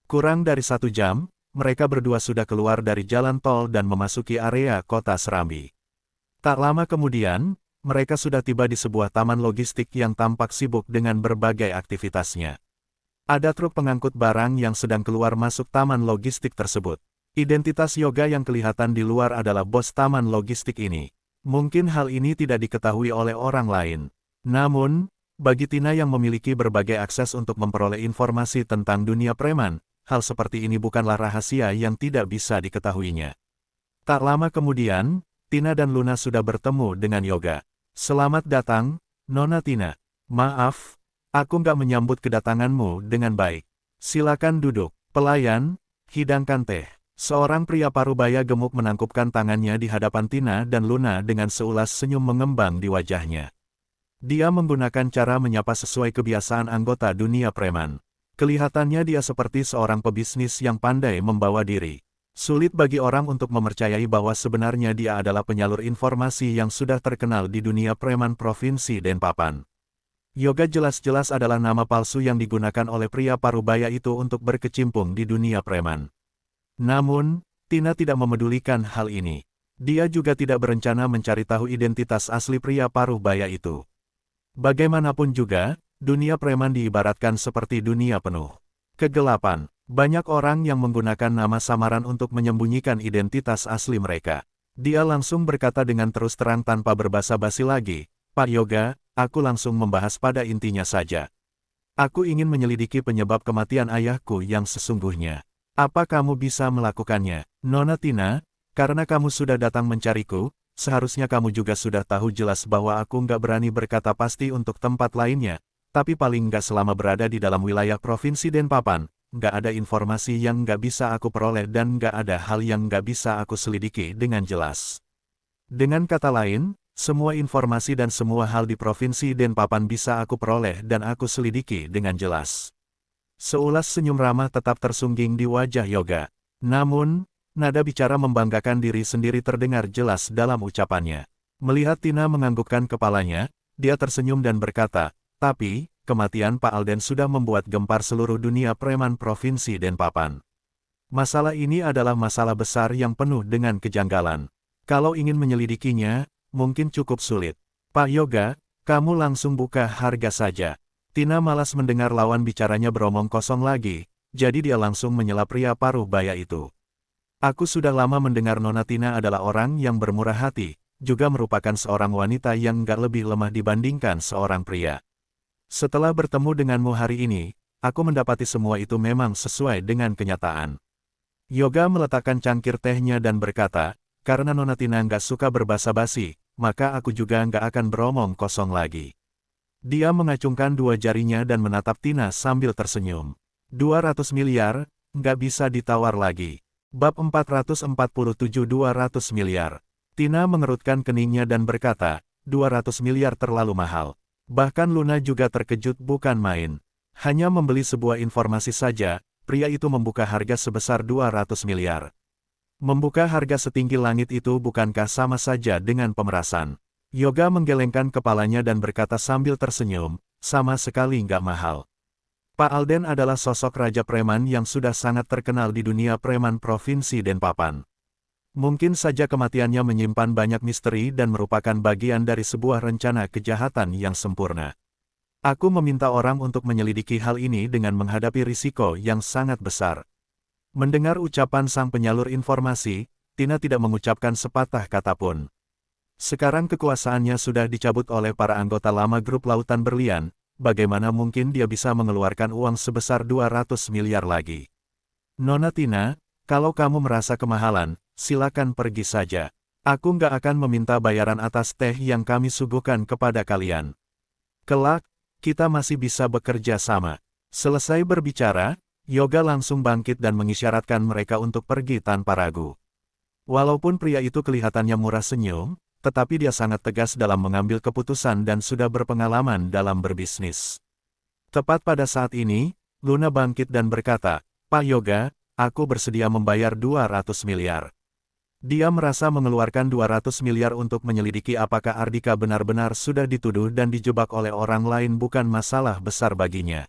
Kurang dari 1 jam, mereka berdua sudah keluar dari jalan tol dan memasuki area kota Serambi. Tak lama kemudian, mereka sudah tiba di sebuah taman logistik yang tampak sibuk dengan berbagai aktivitasnya. Ada truk pengangkut barang yang sedang keluar masuk taman logistik tersebut. Identitas Yoga yang kelihatan di luar adalah bos taman logistik ini. Mungkin hal ini tidak diketahui oleh orang lain. Namun, bagi Tina yang memiliki berbagai akses untuk memperoleh informasi tentang dunia preman, hal seperti ini bukanlah rahasia yang tidak bisa diketahuinya. Tak lama kemudian, Tina dan Luna sudah bertemu dengan Yoga. Selamat datang, Nona Tina. Maaf, aku nggak menyambut kedatanganmu dengan baik. Silakan duduk. Pelayan, hidangkan teh. Seorang pria parubaya gemuk menangkupkan tangannya di hadapan Tina dan Luna dengan seulas senyum mengembang di wajahnya. Dia menggunakan cara menyapa sesuai kebiasaan anggota dunia preman. Kelihatannya dia seperti seorang pebisnis yang pandai membawa diri. Sulit bagi orang untuk mempercayai bahwa sebenarnya dia adalah penyalur informasi yang sudah terkenal di dunia preman Provinsi Denpapan. Yoga jelas-jelas adalah nama palsu yang digunakan oleh pria parubaya itu untuk berkecimpung di dunia preman. Namun, Tina tidak memedulikan hal ini. Dia juga tidak berencana mencari tahu identitas asli pria parubaya itu. Bagaimanapun juga, dunia preman diibaratkan seperti dunia penuh kegelapan. Banyak orang yang menggunakan nama samaran untuk menyembunyikan identitas asli mereka. Dia langsung berkata dengan terus terang tanpa berbasa-basi lagi, "Pak Yoga, aku langsung membahas pada intinya saja. Aku ingin menyelidiki penyebab kematian ayahku yang sesungguhnya. Apa kamu bisa melakukannya, Nona Tina? Karena kamu sudah datang mencariku, seharusnya kamu juga sudah tahu jelas bahwa aku nggak berani berkata pasti untuk tempat lainnya, tapi paling nggak selama berada di dalam wilayah Provinsi Denpapan, nggak ada informasi yang nggak bisa aku peroleh dan nggak ada hal yang nggak bisa aku selidiki dengan jelas. Dengan kata lain, semua informasi dan semua hal di Provinsi Denpapan bisa aku peroleh dan aku selidiki dengan jelas." Seulas senyum ramah tetap tersungging di wajah Yoga. Namun, nada bicara membanggakan diri sendiri terdengar jelas dalam ucapannya. Melihat Tina menganggukkan kepalanya, dia tersenyum dan berkata, "Tapi, kematian Pak Alden sudah membuat gempar seluruh dunia preman Provinsi Denpapan. Masalah ini adalah masalah besar yang penuh dengan kejanggalan. Kalau ingin menyelidikinya, mungkin cukup sulit. Pak Yoga, kamu langsung buka harga saja." Tina malas mendengar lawan bicaranya beromong kosong lagi, jadi dia langsung menyela pria parubaya itu. "Aku sudah lama mendengar Nona Tina adalah orang yang bermurah hati, juga merupakan seorang wanita yang nggak lebih lemah dibandingkan seorang pria. Setelah bertemu denganmu hari ini, aku mendapati semua itu memang sesuai dengan kenyataan." Yoga meletakkan cangkir tehnya dan berkata, "Karena Nona Tina nggak suka berbasa-basi, maka aku juga nggak akan beromong kosong lagi." Dia mengacungkan dua jarinya dan menatap Tina sambil tersenyum. 200 miliar, nggak bisa ditawar lagi. Bab 447 200 miliar. Tina mengerutkan keningnya dan berkata, 200 miliar terlalu mahal. Bahkan Luna juga terkejut bukan main. Hanya membeli sebuah informasi saja, pria itu membuka harga sebesar 200 miliar. Membuka harga setinggi langit itu bukankah sama saja dengan pemerasan? Yoga menggelengkan kepalanya dan berkata sambil tersenyum, "Sama sekali nggak mahal. Pak Alden adalah sosok raja preman yang sudah sangat terkenal di dunia preman Provinsi Denpapan. Mungkin saja kematiannya menyimpan banyak misteri dan merupakan bagian dari sebuah rencana kejahatan yang sempurna. Aku meminta orang untuk menyelidiki hal ini dengan menghadapi risiko yang sangat besar." Mendengar ucapan sang penyalur informasi, Tina tidak mengucapkan sepatah kata pun. Sekarang kekuasaannya sudah dicabut oleh para anggota lama grup Lautan Berlian, bagaimana mungkin dia bisa mengeluarkan uang sebesar 200 miliar lagi? "Nona Tina, kalau kamu merasa kemahalan, silakan pergi saja. Aku nggak akan meminta bayaran atas teh yang kami suguhkan kepada kalian. Kelak, kita masih bisa bekerja sama." Selesai berbicara, Yoga langsung bangkit dan mengisyaratkan mereka untuk pergi tanpa ragu. Walaupun pria itu kelihatannya murah senyum, tetapi dia sangat tegas dalam mengambil keputusan dan sudah berpengalaman dalam berbisnis. Tepat pada saat ini, Luna bangkit dan berkata, "Pak Yoga, aku bersedia membayar 200 miliar. Dia merasa mengeluarkan 200 miliar untuk menyelidiki apakah Ardika benar-benar sudah dituduh dan dijebak oleh orang lain bukan masalah besar baginya.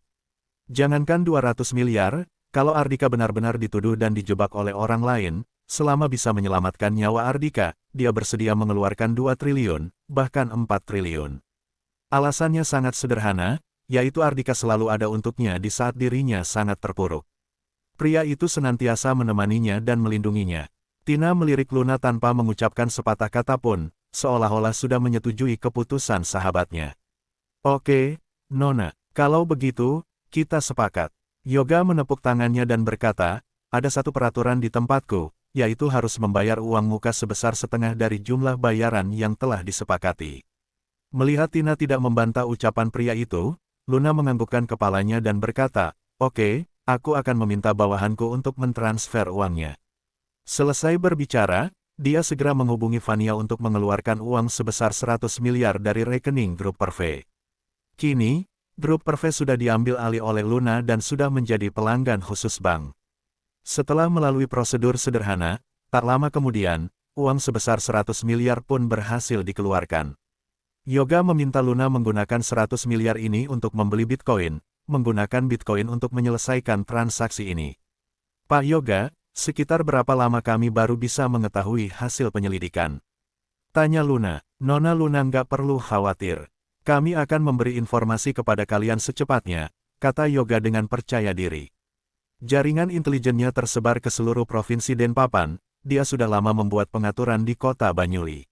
Jangankan 200 miliar, kalau Ardika benar-benar dituduh dan dijebak oleh orang lain, selama bisa menyelamatkan nyawa Ardika, dia bersedia mengeluarkan 2 triliun, bahkan 4 triliun. Alasannya sangat sederhana, yaitu Ardika selalu ada untuknya di saat dirinya sangat terpuruk. Pria itu senantiasa menemaninya dan melindunginya. Tina melirik Luna tanpa mengucapkan sepatah kata pun, seolah-olah sudah menyetujui keputusan sahabatnya. "Oke, Nona, kalau begitu, kita sepakat. Yoga menepuk tangannya dan berkata, ada satu peraturan di tempatku, yaitu harus membayar uang muka sebesar setengah dari jumlah bayaran yang telah disepakati. Melihat Tina tidak membantah ucapan pria itu, Luna menganggukkan kepalanya dan berkata, oke, aku akan meminta bawahanku untuk mentransfer uangnya. Selesai berbicara, dia segera menghubungi Vania untuk mengeluarkan uang sebesar 100 miliar dari rekening grup Perve. Kini, grup Perve sudah diambil alih oleh Luna dan sudah menjadi pelanggan khusus bank. Setelah melalui prosedur sederhana, tak lama kemudian, uang sebesar 100 miliar pun berhasil dikeluarkan. Yoga meminta Luna menggunakan 100 miliar ini untuk membeli Bitcoin, menggunakan Bitcoin untuk menyelesaikan transaksi ini. Pak Yoga, sekitar berapa lama kami baru bisa mengetahui hasil penyelidikan? Tanya Luna. Nona Luna nggak perlu khawatir. Kami akan memberi informasi kepada kalian secepatnya, kata Yoga dengan percaya diri. Jaringan intelijennya tersebar ke seluruh provinsi Denpapan, dia sudah lama membuat pengaturan di kota Banyuli.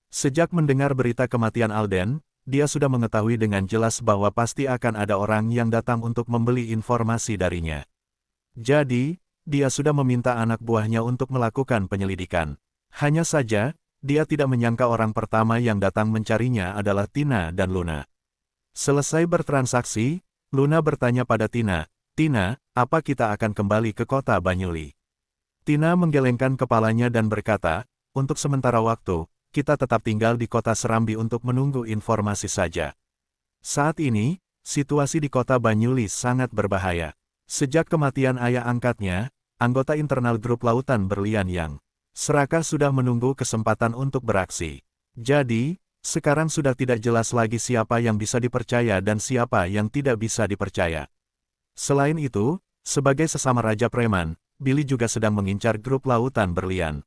Sejak mendengar berita kematian Alden, dia sudah mengetahui dengan jelas bahwa pasti akan ada orang yang datang untuk membeli informasi darinya. Jadi, dia sudah meminta anak buahnya untuk melakukan penyelidikan. Hanya saja, dia tidak menyangka orang pertama yang datang mencarinya adalah Tina dan Luna. Selesai bertransaksi, Luna bertanya pada Tina, Tina, apa kita akan kembali ke kota Banyuli? Tina menggelengkan kepalanya dan berkata, untuk sementara waktu, kita tetap tinggal di kota Serambi untuk menunggu informasi saja. Saat ini, situasi di kota Banyuli sangat berbahaya. Sejak kematian ayah angkatnya, anggota internal grup Lautan Berlian yang serakah sudah menunggu kesempatan untuk beraksi. Jadi, sekarang sudah tidak jelas lagi siapa yang bisa dipercaya dan siapa yang tidak bisa dipercaya. Selain itu, sebagai sesama Raja Preman, Billy juga sedang mengincar grup Lautan Berlian.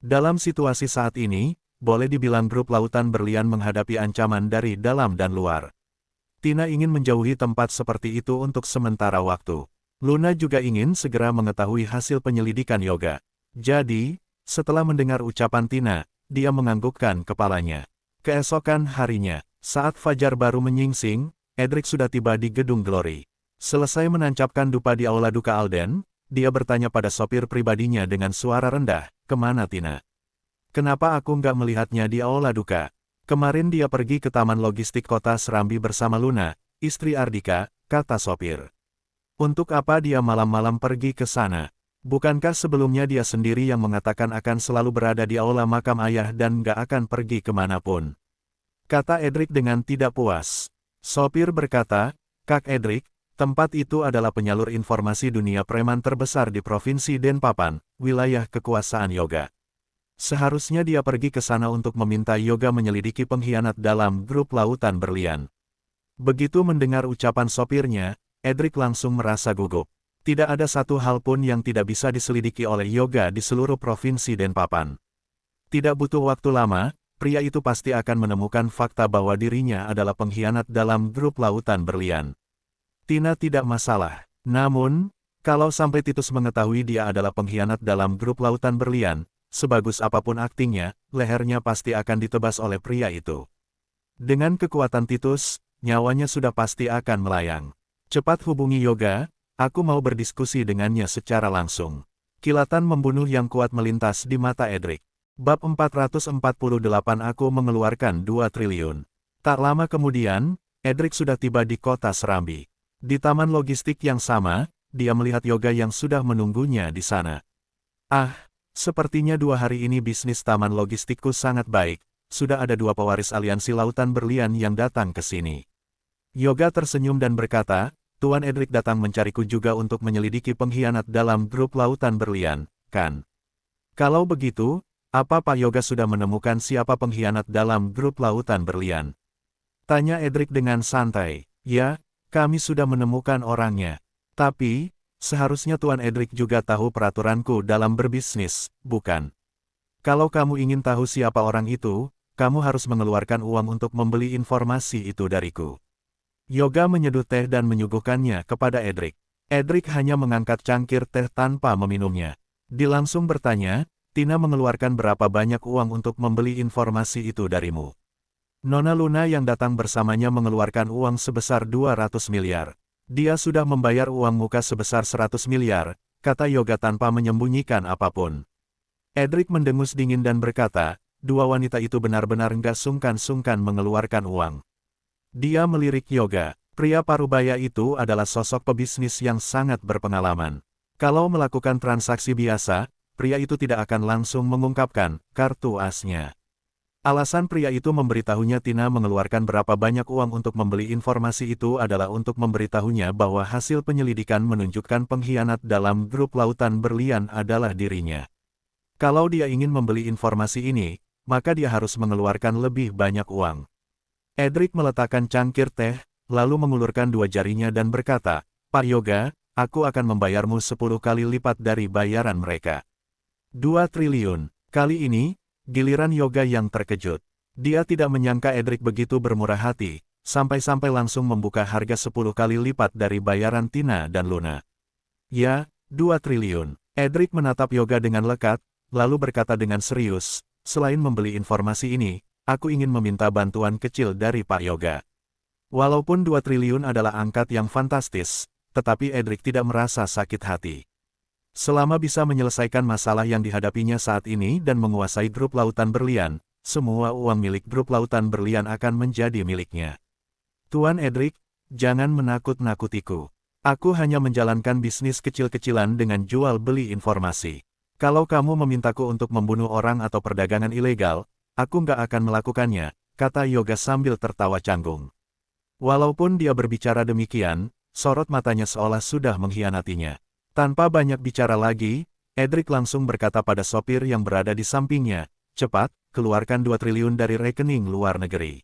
Dalam situasi saat ini, boleh dibilang grup Lautan Berlian menghadapi ancaman dari dalam dan luar. Tina ingin menjauhi tempat seperti itu untuk sementara waktu. Luna juga ingin segera mengetahui hasil penyelidikan Yoga. Jadi, setelah mendengar ucapan Tina, dia menganggukkan kepalanya. Keesokan harinya, saat fajar baru menyingsing, Edric sudah tiba di gedung Glory. Selesai menancapkan dupa di aula duka Alden, dia bertanya pada sopir pribadinya dengan suara rendah, kemana Tina? Kenapa aku nggak melihatnya di aula duka? Kemarin dia pergi ke taman logistik kota Serambi bersama Luna, istri Ardika, kata sopir. Untuk apa dia malam-malam pergi ke sana? Bukankah sebelumnya dia sendiri yang mengatakan akan selalu berada di aula makam ayah dan nggak akan pergi kemanapun? Kata Edric dengan tidak puas. Sopir berkata, Kak Edric, tempat itu adalah penyalur informasi dunia preman terbesar di Provinsi Denpapan, wilayah kekuasaan Yoga. Seharusnya dia pergi ke sana untuk meminta Yoga menyelidiki pengkhianat dalam grup Lautan Berlian. Begitu mendengar ucapan sopirnya, Edric langsung merasa gugup. Tidak ada satu hal pun yang tidak bisa diselidiki oleh Yoga di seluruh provinsi Denpapan. Tidak butuh waktu lama, pria itu pasti akan menemukan fakta bahwa dirinya adalah pengkhianat dalam grup Lautan Berlian. Tina tidak masalah. Namun, kalau sampai Titus mengetahui dia adalah pengkhianat dalam grup Lautan Berlian, sebagus apapun aktingnya, lehernya pasti akan ditebas oleh pria itu. Dengan kekuatan Titus, nyawanya sudah pasti akan melayang. Cepat hubungi Yoga. Aku mau berdiskusi dengannya secara langsung. Kilatan membunuh yang kuat melintas di mata Edric. Bab 448 aku mengeluarkan 2 triliun. Tak lama kemudian, Edric sudah tiba di kota Serambi. Di taman logistik yang sama, dia melihat Yoga yang sudah menunggunya di sana. Ah, sepertinya 2 hari ini bisnis taman logistikku sangat baik. Sudah ada 2 pewaris aliansi Lautan Berlian yang datang ke sini. Yoga tersenyum dan berkata, Tuan Edric datang mencariku juga untuk menyelidiki pengkhianat dalam grup Lautan Berlian, kan? Kalau begitu, apa Pak Yoga sudah menemukan siapa pengkhianat dalam grup Lautan Berlian? Tanya Edric dengan santai. Ya, kami sudah menemukan orangnya. Tapi, seharusnya Tuan Edric juga tahu peraturanku dalam berbisnis, bukan? Kalau kamu ingin tahu siapa orang itu, kamu harus mengeluarkan uang untuk membeli informasi itu dariku. Yoga menyeduh teh dan menyuguhkannya kepada Edric. Edric hanya mengangkat cangkir teh tanpa meminumnya. Dia langsung bertanya, Tina mengeluarkan berapa banyak uang untuk membeli informasi itu darimu? Nona Luna yang datang bersamanya mengeluarkan uang sebesar 200 miliar. Dia sudah membayar uang muka sebesar 100 miliar, kata Yoga tanpa menyembunyikan apapun. Edric mendengus dingin dan berkata, dua wanita itu benar-benar nggak sungkan-sungkan mengeluarkan uang. Dia melirik Yoga. Pria parubaya itu adalah sosok pebisnis yang sangat berpengalaman. Kalau melakukan transaksi biasa, pria itu tidak akan langsung mengungkapkan kartu asnya. Alasan pria itu memberitahunya Tina mengeluarkan berapa banyak uang untuk membeli informasi itu adalah untuk memberitahunya bahwa hasil penyelidikan menunjukkan pengkhianat dalam grup lautan berlian adalah dirinya. Kalau dia ingin membeli informasi ini, maka dia harus mengeluarkan lebih banyak uang. Edric meletakkan cangkir teh, lalu mengulurkan dua jarinya dan berkata, Pak Yoga, aku akan membayarmu 10 kali lipat dari bayaran mereka. 2 triliun. Kali ini, giliran Yoga yang terkejut. Dia tidak menyangka Edric begitu bermurah hati, sampai-sampai langsung membuka harga 10 kali lipat dari bayaran Tina dan Luna. Ya, 2 triliun. Edric menatap Yoga dengan lekat, lalu berkata dengan serius, selain membeli informasi ini, aku ingin meminta bantuan kecil dari Pak Yoga. Walaupun 2 triliun adalah angka yang fantastis, tetapi Edric tidak merasa sakit hati. Selama bisa menyelesaikan masalah yang dihadapinya saat ini dan menguasai grup lautan berlian, semua uang milik grup lautan berlian akan menjadi miliknya. Tuan Edric, jangan menakut-nakutiku. Aku hanya menjalankan bisnis kecil-kecilan dengan jual beli informasi. Kalau kamu memintaku untuk membunuh orang atau perdagangan ilegal, aku nggak akan melakukannya, kata Yoga sambil tertawa canggung. Walaupun dia berbicara demikian, sorot matanya seolah sudah mengkhianatinya. Tanpa banyak bicara lagi, Edric langsung berkata pada sopir yang berada di sampingnya, cepat, keluarkan 2 triliun dari rekening luar negeri.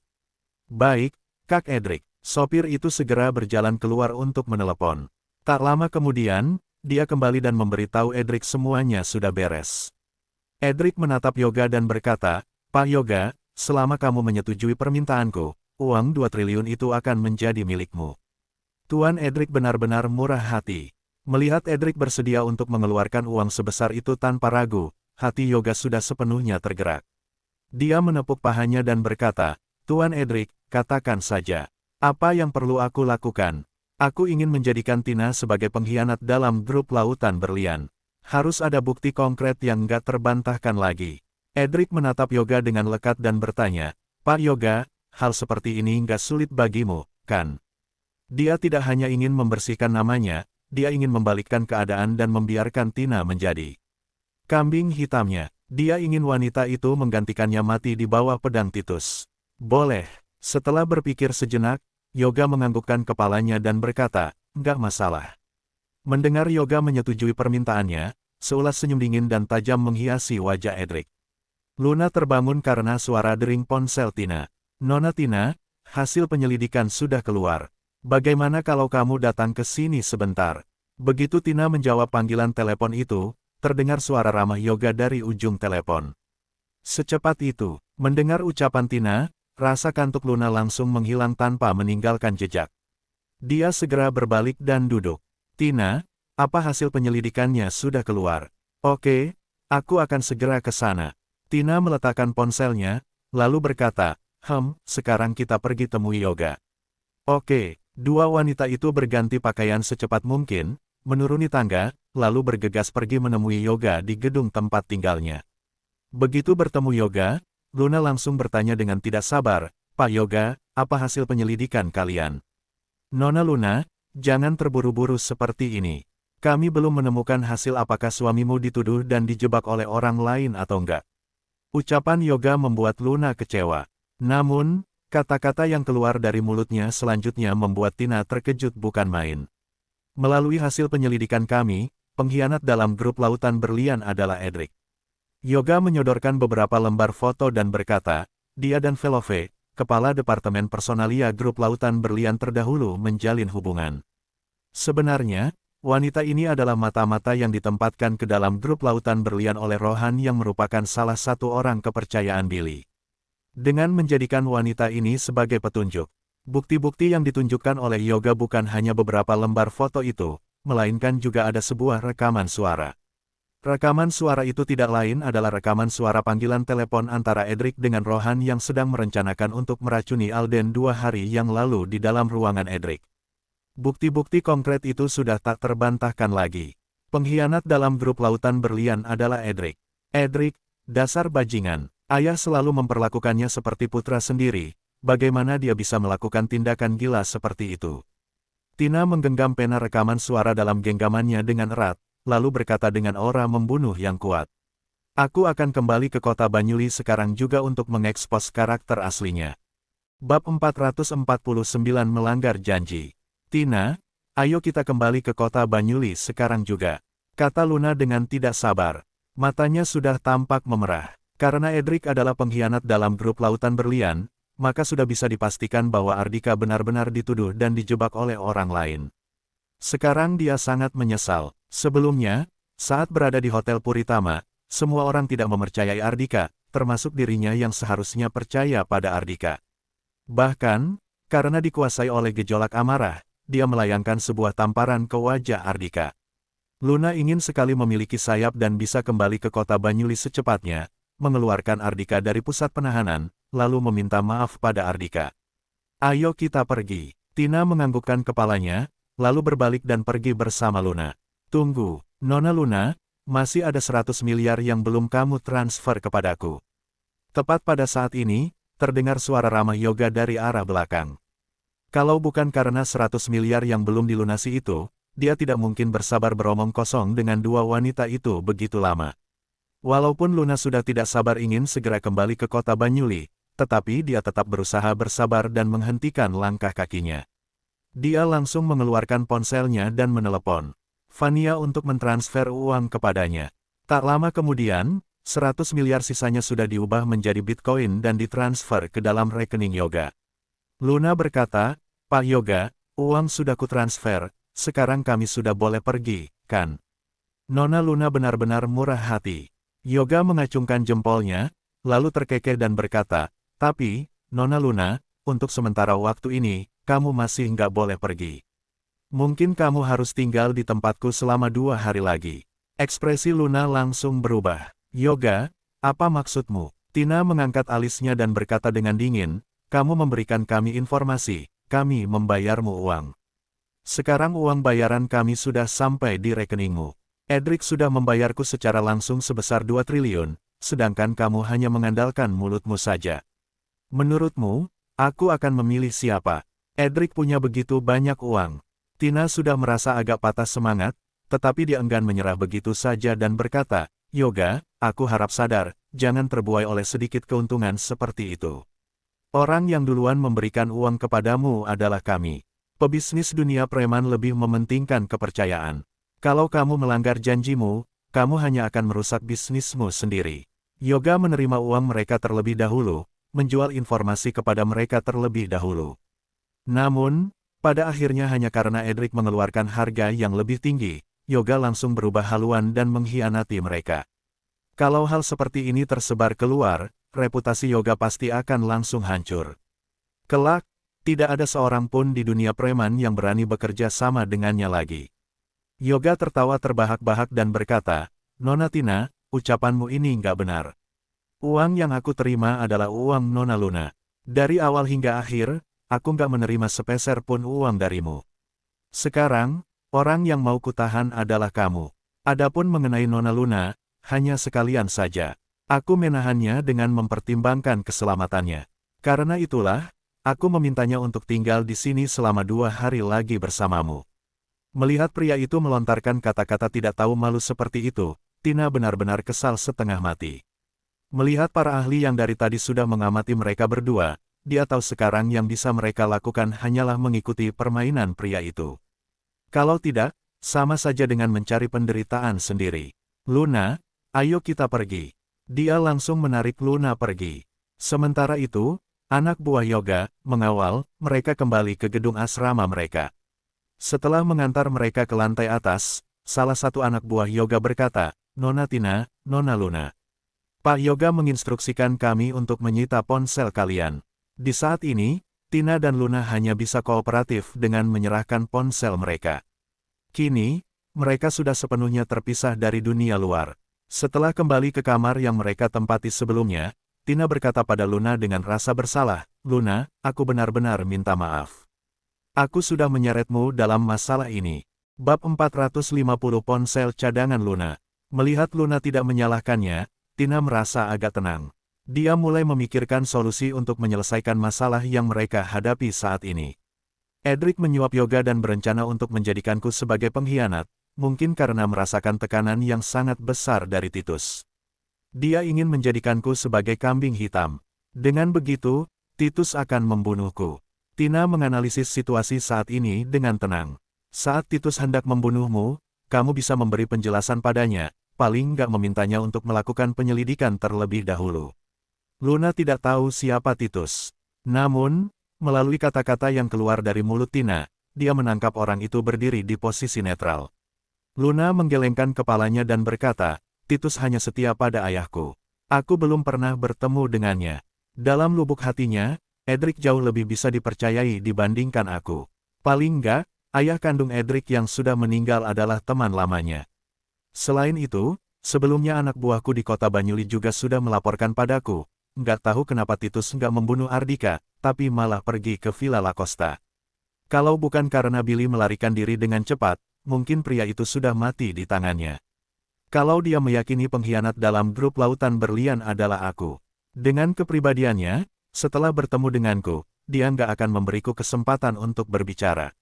Baik, Kak Edric. Sopir itu segera berjalan keluar untuk menelepon. Tak lama kemudian, dia kembali dan memberitahu Edric semuanya sudah beres. Edric menatap Yoga dan berkata, Pak Yoga, selama kamu menyetujui permintaanku, uang 2 triliun itu akan menjadi milikmu. Tuan Edric benar-benar murah hati. Melihat Edric bersedia untuk mengeluarkan uang sebesar itu tanpa ragu, hati Yoga sudah sepenuhnya tergerak. Dia menepuk pahanya dan berkata, Tuan Edric, katakan saja. Apa yang perlu aku lakukan? Aku ingin menjadikan Tina sebagai pengkhianat dalam grup lautan berlian. Harus ada bukti konkret yang nggak terbantahkan lagi. Edric menatap Yoga dengan lekat dan bertanya, Pak Yoga, hal seperti ini nggak sulit bagimu, kan? Dia tidak hanya ingin membersihkan namanya, dia ingin membalikkan keadaan dan membiarkan Tina menjadi kambing hitamnya. Dia ingin wanita itu menggantikannya mati di bawah pedang Titus. Boleh. Setelah berpikir sejenak, Yoga menganggukkan kepalanya dan berkata, nggak masalah. Mendengar Yoga menyetujui permintaannya, seulas senyum dingin dan tajam menghiasi wajah Edric. Luna terbangun karena suara dering ponsel Tina. Nona Tina, hasil penyelidikan sudah keluar. Bagaimana kalau kamu datang ke sini sebentar? Begitu Tina menjawab panggilan telepon itu, terdengar suara ramah Yoga dari ujung telepon. Secepat itu, mendengar ucapan Tina, rasa kantuk Luna langsung menghilang tanpa meninggalkan jejak. Dia segera berbalik dan duduk. Tina, apa hasil penyelidikannya sudah keluar? Oke, aku akan segera ke sana. Tina meletakkan ponselnya, lalu berkata, sekarang kita pergi temui Yoga. Oke, dua wanita itu berganti pakaian secepat mungkin, menuruni tangga, lalu bergegas pergi menemui Yoga di gedung tempat tinggalnya. Begitu bertemu Yoga, Luna langsung bertanya dengan tidak sabar, Pak Yoga, apa hasil penyelidikan kalian? Nona Luna, jangan terburu-buru seperti ini. Kami belum menemukan hasil apakah suamimu dituduh dan dijebak oleh orang lain atau enggak. Ucapan Yoga membuat Luna kecewa. Namun, kata-kata yang keluar dari mulutnya selanjutnya membuat Tina terkejut bukan main. Melalui hasil penyelidikan kami, pengkhianat dalam grup lautan berlian adalah Edric. Yoga menyodorkan beberapa lembar foto dan berkata, dia dan Velove, kepala Departemen Personalia grup lautan berlian terdahulu menjalin hubungan. Sebenarnya, wanita ini adalah mata-mata yang ditempatkan ke dalam grup lautan berlian oleh Rohan yang merupakan salah satu orang kepercayaan Billy. Dengan menjadikan wanita ini sebagai petunjuk, bukti-bukti yang ditunjukkan oleh Yoga bukan hanya beberapa lembar foto itu, melainkan juga ada sebuah rekaman suara. Rekaman suara itu tidak lain adalah rekaman suara panggilan telepon antara Edric dengan Rohan yang sedang merencanakan untuk meracuni Alden 2 hari yang lalu di dalam ruangan Edric. Bukti-bukti konkret itu sudah tak terbantahkan lagi. Pengkhianat dalam grup lautan berlian adalah Edric. Edric, dasar bajingan. Ayah selalu memperlakukannya seperti putra sendiri. Bagaimana dia bisa melakukan tindakan gila seperti itu? Tina menggenggam pena rekaman suara dalam genggamannya dengan erat, lalu berkata dengan aura membunuh yang kuat. Aku akan kembali ke kota Banyuli sekarang juga untuk mengekspos karakter aslinya. Bab 449 melanggar janji. Tina, ayo kita kembali ke kota Banyuli sekarang juga, kata Luna dengan tidak sabar. Matanya sudah tampak memerah. Karena Edric adalah pengkhianat dalam grup lautan berlian, maka sudah bisa dipastikan bahwa Ardika benar-benar dituduh dan dijebak oleh orang lain. Sekarang dia sangat menyesal. Sebelumnya, saat berada di Hotel Puritama, semua orang tidak mempercayai Ardika, termasuk dirinya yang seharusnya percaya pada Ardika. Bahkan, karena dikuasai oleh gejolak amarah, dia melayangkan sebuah tamparan ke wajah Ardika. Luna ingin sekali memiliki sayap dan bisa kembali ke kota Banyuli secepatnya, mengeluarkan Ardika dari pusat penahanan, lalu meminta maaf pada Ardika. Ayo kita pergi. Tina menganggukkan kepalanya, lalu berbalik dan pergi bersama Luna. Tunggu, Nona Luna, masih ada 100 miliar yang belum kamu transfer kepadaku. Tepat pada saat ini, terdengar suara ramah Yoga dari arah belakang. Kalau bukan karena 100 miliar yang belum dilunasi itu, dia tidak mungkin bersabar beromong kosong dengan dua wanita itu begitu lama. Walaupun Luna sudah tidak sabar ingin segera kembali ke kota Banyuli, tetapi dia tetap berusaha bersabar dan menghentikan langkah kakinya. Dia langsung mengeluarkan ponselnya dan menelepon Fania untuk mentransfer uang kepadanya. Tak lama kemudian, 100 miliar sisanya sudah diubah menjadi Bitcoin dan ditransfer ke dalam rekening Yoga. Luna berkata, Pak Yoga, uang sudah kutransfer, sekarang kami sudah boleh pergi, kan? Nona Luna benar-benar murah hati. Yoga mengacungkan jempolnya, lalu terkekeh dan berkata, tapi, Nona Luna, untuk sementara waktu ini, kamu masih nggak boleh pergi. Mungkin kamu harus tinggal di tempatku selama 2 hari lagi. Ekspresi Luna langsung berubah. Yoga, apa maksudmu? Tina mengangkat alisnya dan berkata dengan dingin, kamu memberikan kami informasi, kami membayarmu uang. Sekarang uang bayaran kami sudah sampai di rekeningmu. Edric sudah membayarku secara langsung sebesar 2 triliun, sedangkan kamu hanya mengandalkan mulutmu saja. Menurutmu, aku akan memilih siapa? Edric punya begitu banyak uang. Tina sudah merasa agak patah semangat, tetapi dia enggan menyerah begitu saja dan berkata, Yoga, aku harap sadar, jangan terbuai oleh sedikit keuntungan seperti itu. Orang yang duluan memberikan uang kepadamu adalah kami. Pebisnis dunia preman lebih mementingkan kepercayaan. Kalau kamu melanggar janjimu, kamu hanya akan merusak bisnismu sendiri. Yoga menerima uang mereka terlebih dahulu, menjual informasi kepada mereka terlebih dahulu. Namun, pada akhirnya hanya karena Edric mengeluarkan harga yang lebih tinggi, Yoga langsung berubah haluan dan mengkhianati mereka. Kalau hal seperti ini tersebar keluar, reputasi Yoga pasti akan langsung hancur. Kelak, tidak ada seorang pun di dunia preman yang berani bekerja sama dengannya lagi. Yoga tertawa terbahak-bahak dan berkata, Nona Tina, ucapanmu ini nggak benar. Uang yang aku terima adalah uang Nona Luna. Dari awal hingga akhir, aku nggak menerima sepeser pun uang darimu. Sekarang, orang yang mau kutahan adalah kamu. Adapun mengenai Nona Luna, hanya sekalian saja. Aku menahannya dengan mempertimbangkan keselamatannya. Karena itulah, aku memintanya untuk tinggal di sini selama 2 hari lagi bersamamu. Melihat pria itu melontarkan kata-kata tidak tahu malu seperti itu, Tina benar-benar kesal setengah mati. Melihat para ahli yang dari tadi sudah mengamati mereka berdua, dia tahu sekarang yang bisa mereka lakukan hanyalah mengikuti permainan pria itu. Kalau tidak, sama saja dengan mencari penderitaan sendiri. Luna, ayo kita pergi. Dia langsung menarik Luna pergi. Sementara itu, anak buah Yoga mengawal mereka kembali ke gedung asrama mereka. Setelah mengantar mereka ke lantai atas, salah satu anak buah Yoga berkata, Nona Tina, Nona Luna. Pak Yoga menginstruksikan kami untuk menyita ponsel kalian. Di saat ini, Tina dan Luna hanya bisa kooperatif dengan menyerahkan ponsel mereka. Kini, mereka sudah sepenuhnya terpisah dari dunia luar. Setelah kembali ke kamar yang mereka tempati sebelumnya, Tina berkata pada Luna dengan rasa bersalah, Luna, aku benar-benar minta maaf. Aku sudah menyeretmu dalam masalah ini. Bab 450 Ponsel Cadangan Luna. Melihat Luna tidak menyalahkannya, Tina merasa agak tenang. Dia mulai memikirkan solusi untuk menyelesaikan masalah yang mereka hadapi saat ini. Edric menyuap Yoga dan berencana untuk menjadikanku sebagai pengkhianat, mungkin karena merasakan tekanan yang sangat besar dari Titus. Dia ingin menjadikanku sebagai kambing hitam. Dengan begitu, Titus akan membunuhku. Tina menganalisis situasi saat ini dengan tenang. Saat Titus hendak membunuhmu, kamu bisa memberi penjelasan padanya, paling nggak memintanya untuk melakukan penyelidikan terlebih dahulu. Luna tidak tahu siapa Titus. Namun, melalui kata-kata yang keluar dari mulut Tina, dia menangkap orang itu berdiri di posisi netral. Luna menggelengkan kepalanya dan berkata, Titus hanya setia pada ayahku. Aku belum pernah bertemu dengannya. Dalam lubuk hatinya, Edric jauh lebih bisa dipercayai dibandingkan aku. Paling nggak, ayah kandung Edric yang sudah meninggal adalah teman lamanya. Selain itu, sebelumnya anak buahku di kota Banyuli juga sudah melaporkan padaku. Nggak tahu kenapa Titus nggak membunuh Ardika, tapi malah pergi ke Villa La Costa. Kalau bukan karena Billy melarikan diri dengan cepat, mungkin pria itu sudah mati di tangannya. Kalau dia meyakini pengkhianat dalam grup lautan berlian adalah aku. Dengan kepribadiannya, setelah bertemu denganku, dia nggak akan memberiku kesempatan untuk berbicara.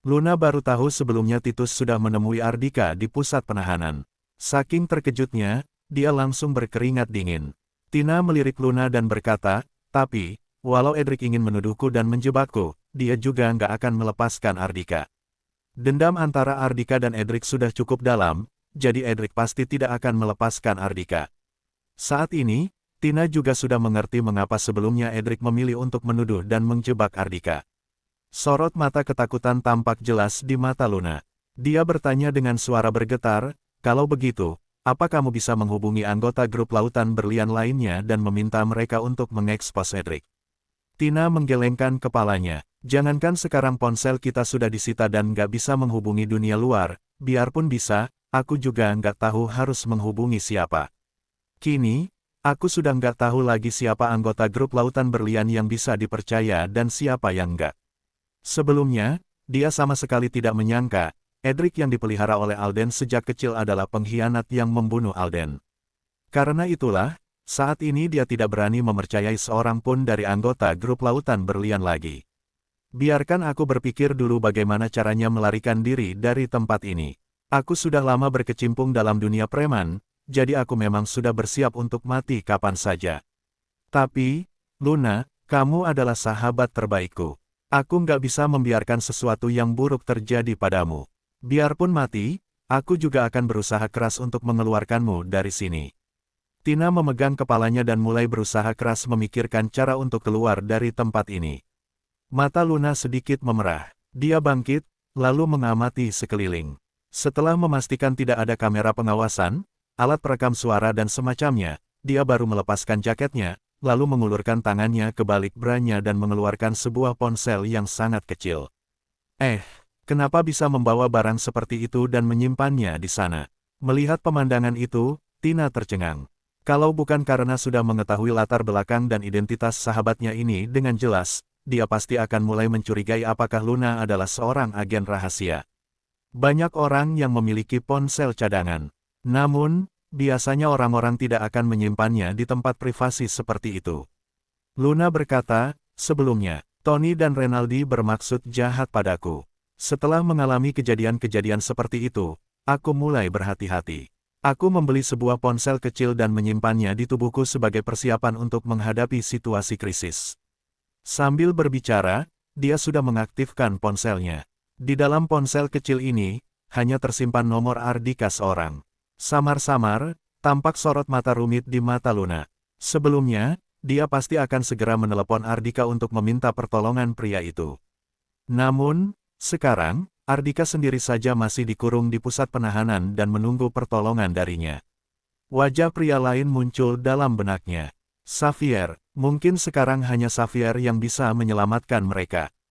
Luna baru tahu sebelumnya Titus sudah menemui Ardika di pusat penahanan. Saking terkejutnya, dia langsung berkeringat dingin. Tina melirik Luna dan berkata, tapi, walau Edric ingin menuduhku dan menjebakku, dia juga nggak akan melepaskan Ardika. Dendam antara Ardika dan Edric sudah cukup dalam, jadi Edric pasti tidak akan melepaskan Ardika. Saat ini, Tina juga sudah mengerti mengapa sebelumnya Edric memilih untuk menuduh dan menjebak Ardika. Sorot mata ketakutan tampak jelas di mata Luna. Dia bertanya dengan suara bergetar, kalau begitu, apa kamu bisa menghubungi anggota grup lautan berlian lainnya dan meminta mereka untuk mengekspos Edric? Tina menggelengkan kepalanya. Jangankan sekarang ponsel kita sudah disita dan nggak bisa menghubungi dunia luar, biarpun bisa, aku juga nggak tahu harus menghubungi siapa. Kini, aku sudah nggak tahu lagi siapa anggota grup lautan berlian yang bisa dipercaya dan siapa yang nggak. Sebelumnya, dia sama sekali tidak menyangka, Edric yang dipelihara oleh Alden sejak kecil adalah pengkhianat yang membunuh Alden. Karena itulah, saat ini dia tidak berani mempercayai seorang pun dari anggota grup lautan berlian lagi. Biarkan aku berpikir dulu bagaimana caranya melarikan diri dari tempat ini. Aku sudah lama berkecimpung dalam dunia preman, jadi aku memang sudah bersiap untuk mati kapan saja. Tapi, Luna, kamu adalah sahabat terbaikku. Aku nggak bisa membiarkan sesuatu yang buruk terjadi padamu. Biarpun mati, aku juga akan berusaha keras untuk mengeluarkanmu dari sini. Tina memegang kepalanya dan mulai berusaha keras memikirkan cara untuk keluar dari tempat ini. Mata Luna sedikit memerah. Dia bangkit, lalu mengamati sekeliling. Setelah memastikan tidak ada kamera pengawasan, alat perekam suara dan semacamnya, dia baru melepaskan jaketnya, lalu mengulurkan tangannya ke balik branya dan mengeluarkan sebuah ponsel yang sangat kecil. Kenapa bisa membawa barang seperti itu dan menyimpannya di sana? Melihat pemandangan itu, Tina tercengang. Kalau bukan karena sudah mengetahui latar belakang dan identitas sahabatnya ini dengan jelas, dia pasti akan mulai mencurigai apakah Luna adalah seorang agen rahasia. Banyak orang yang memiliki ponsel cadangan. Namun, biasanya orang-orang tidak akan menyimpannya di tempat privasi seperti itu. Luna berkata, sebelumnya, Tony dan Renaldi bermaksud jahat padaku. Setelah mengalami kejadian-kejadian seperti itu, aku mulai berhati-hati. Aku membeli sebuah ponsel kecil dan menyimpannya di tubuhku sebagai persiapan untuk menghadapi situasi krisis. Sambil berbicara, dia sudah mengaktifkan ponselnya. Di dalam ponsel kecil ini, hanya tersimpan nomor Ardika seorang. Samar-samar, tampak sorot mata rumit di mata Luna. Sebelumnya, dia pasti akan segera menelepon Ardika untuk meminta pertolongan pria itu. Namun, sekarang, Ardika sendiri saja masih dikurung di pusat penahanan dan menunggu pertolongan darinya. Wajah pria lain muncul dalam benaknya. Xavier, mungkin sekarang hanya Xavier yang bisa menyelamatkan mereka.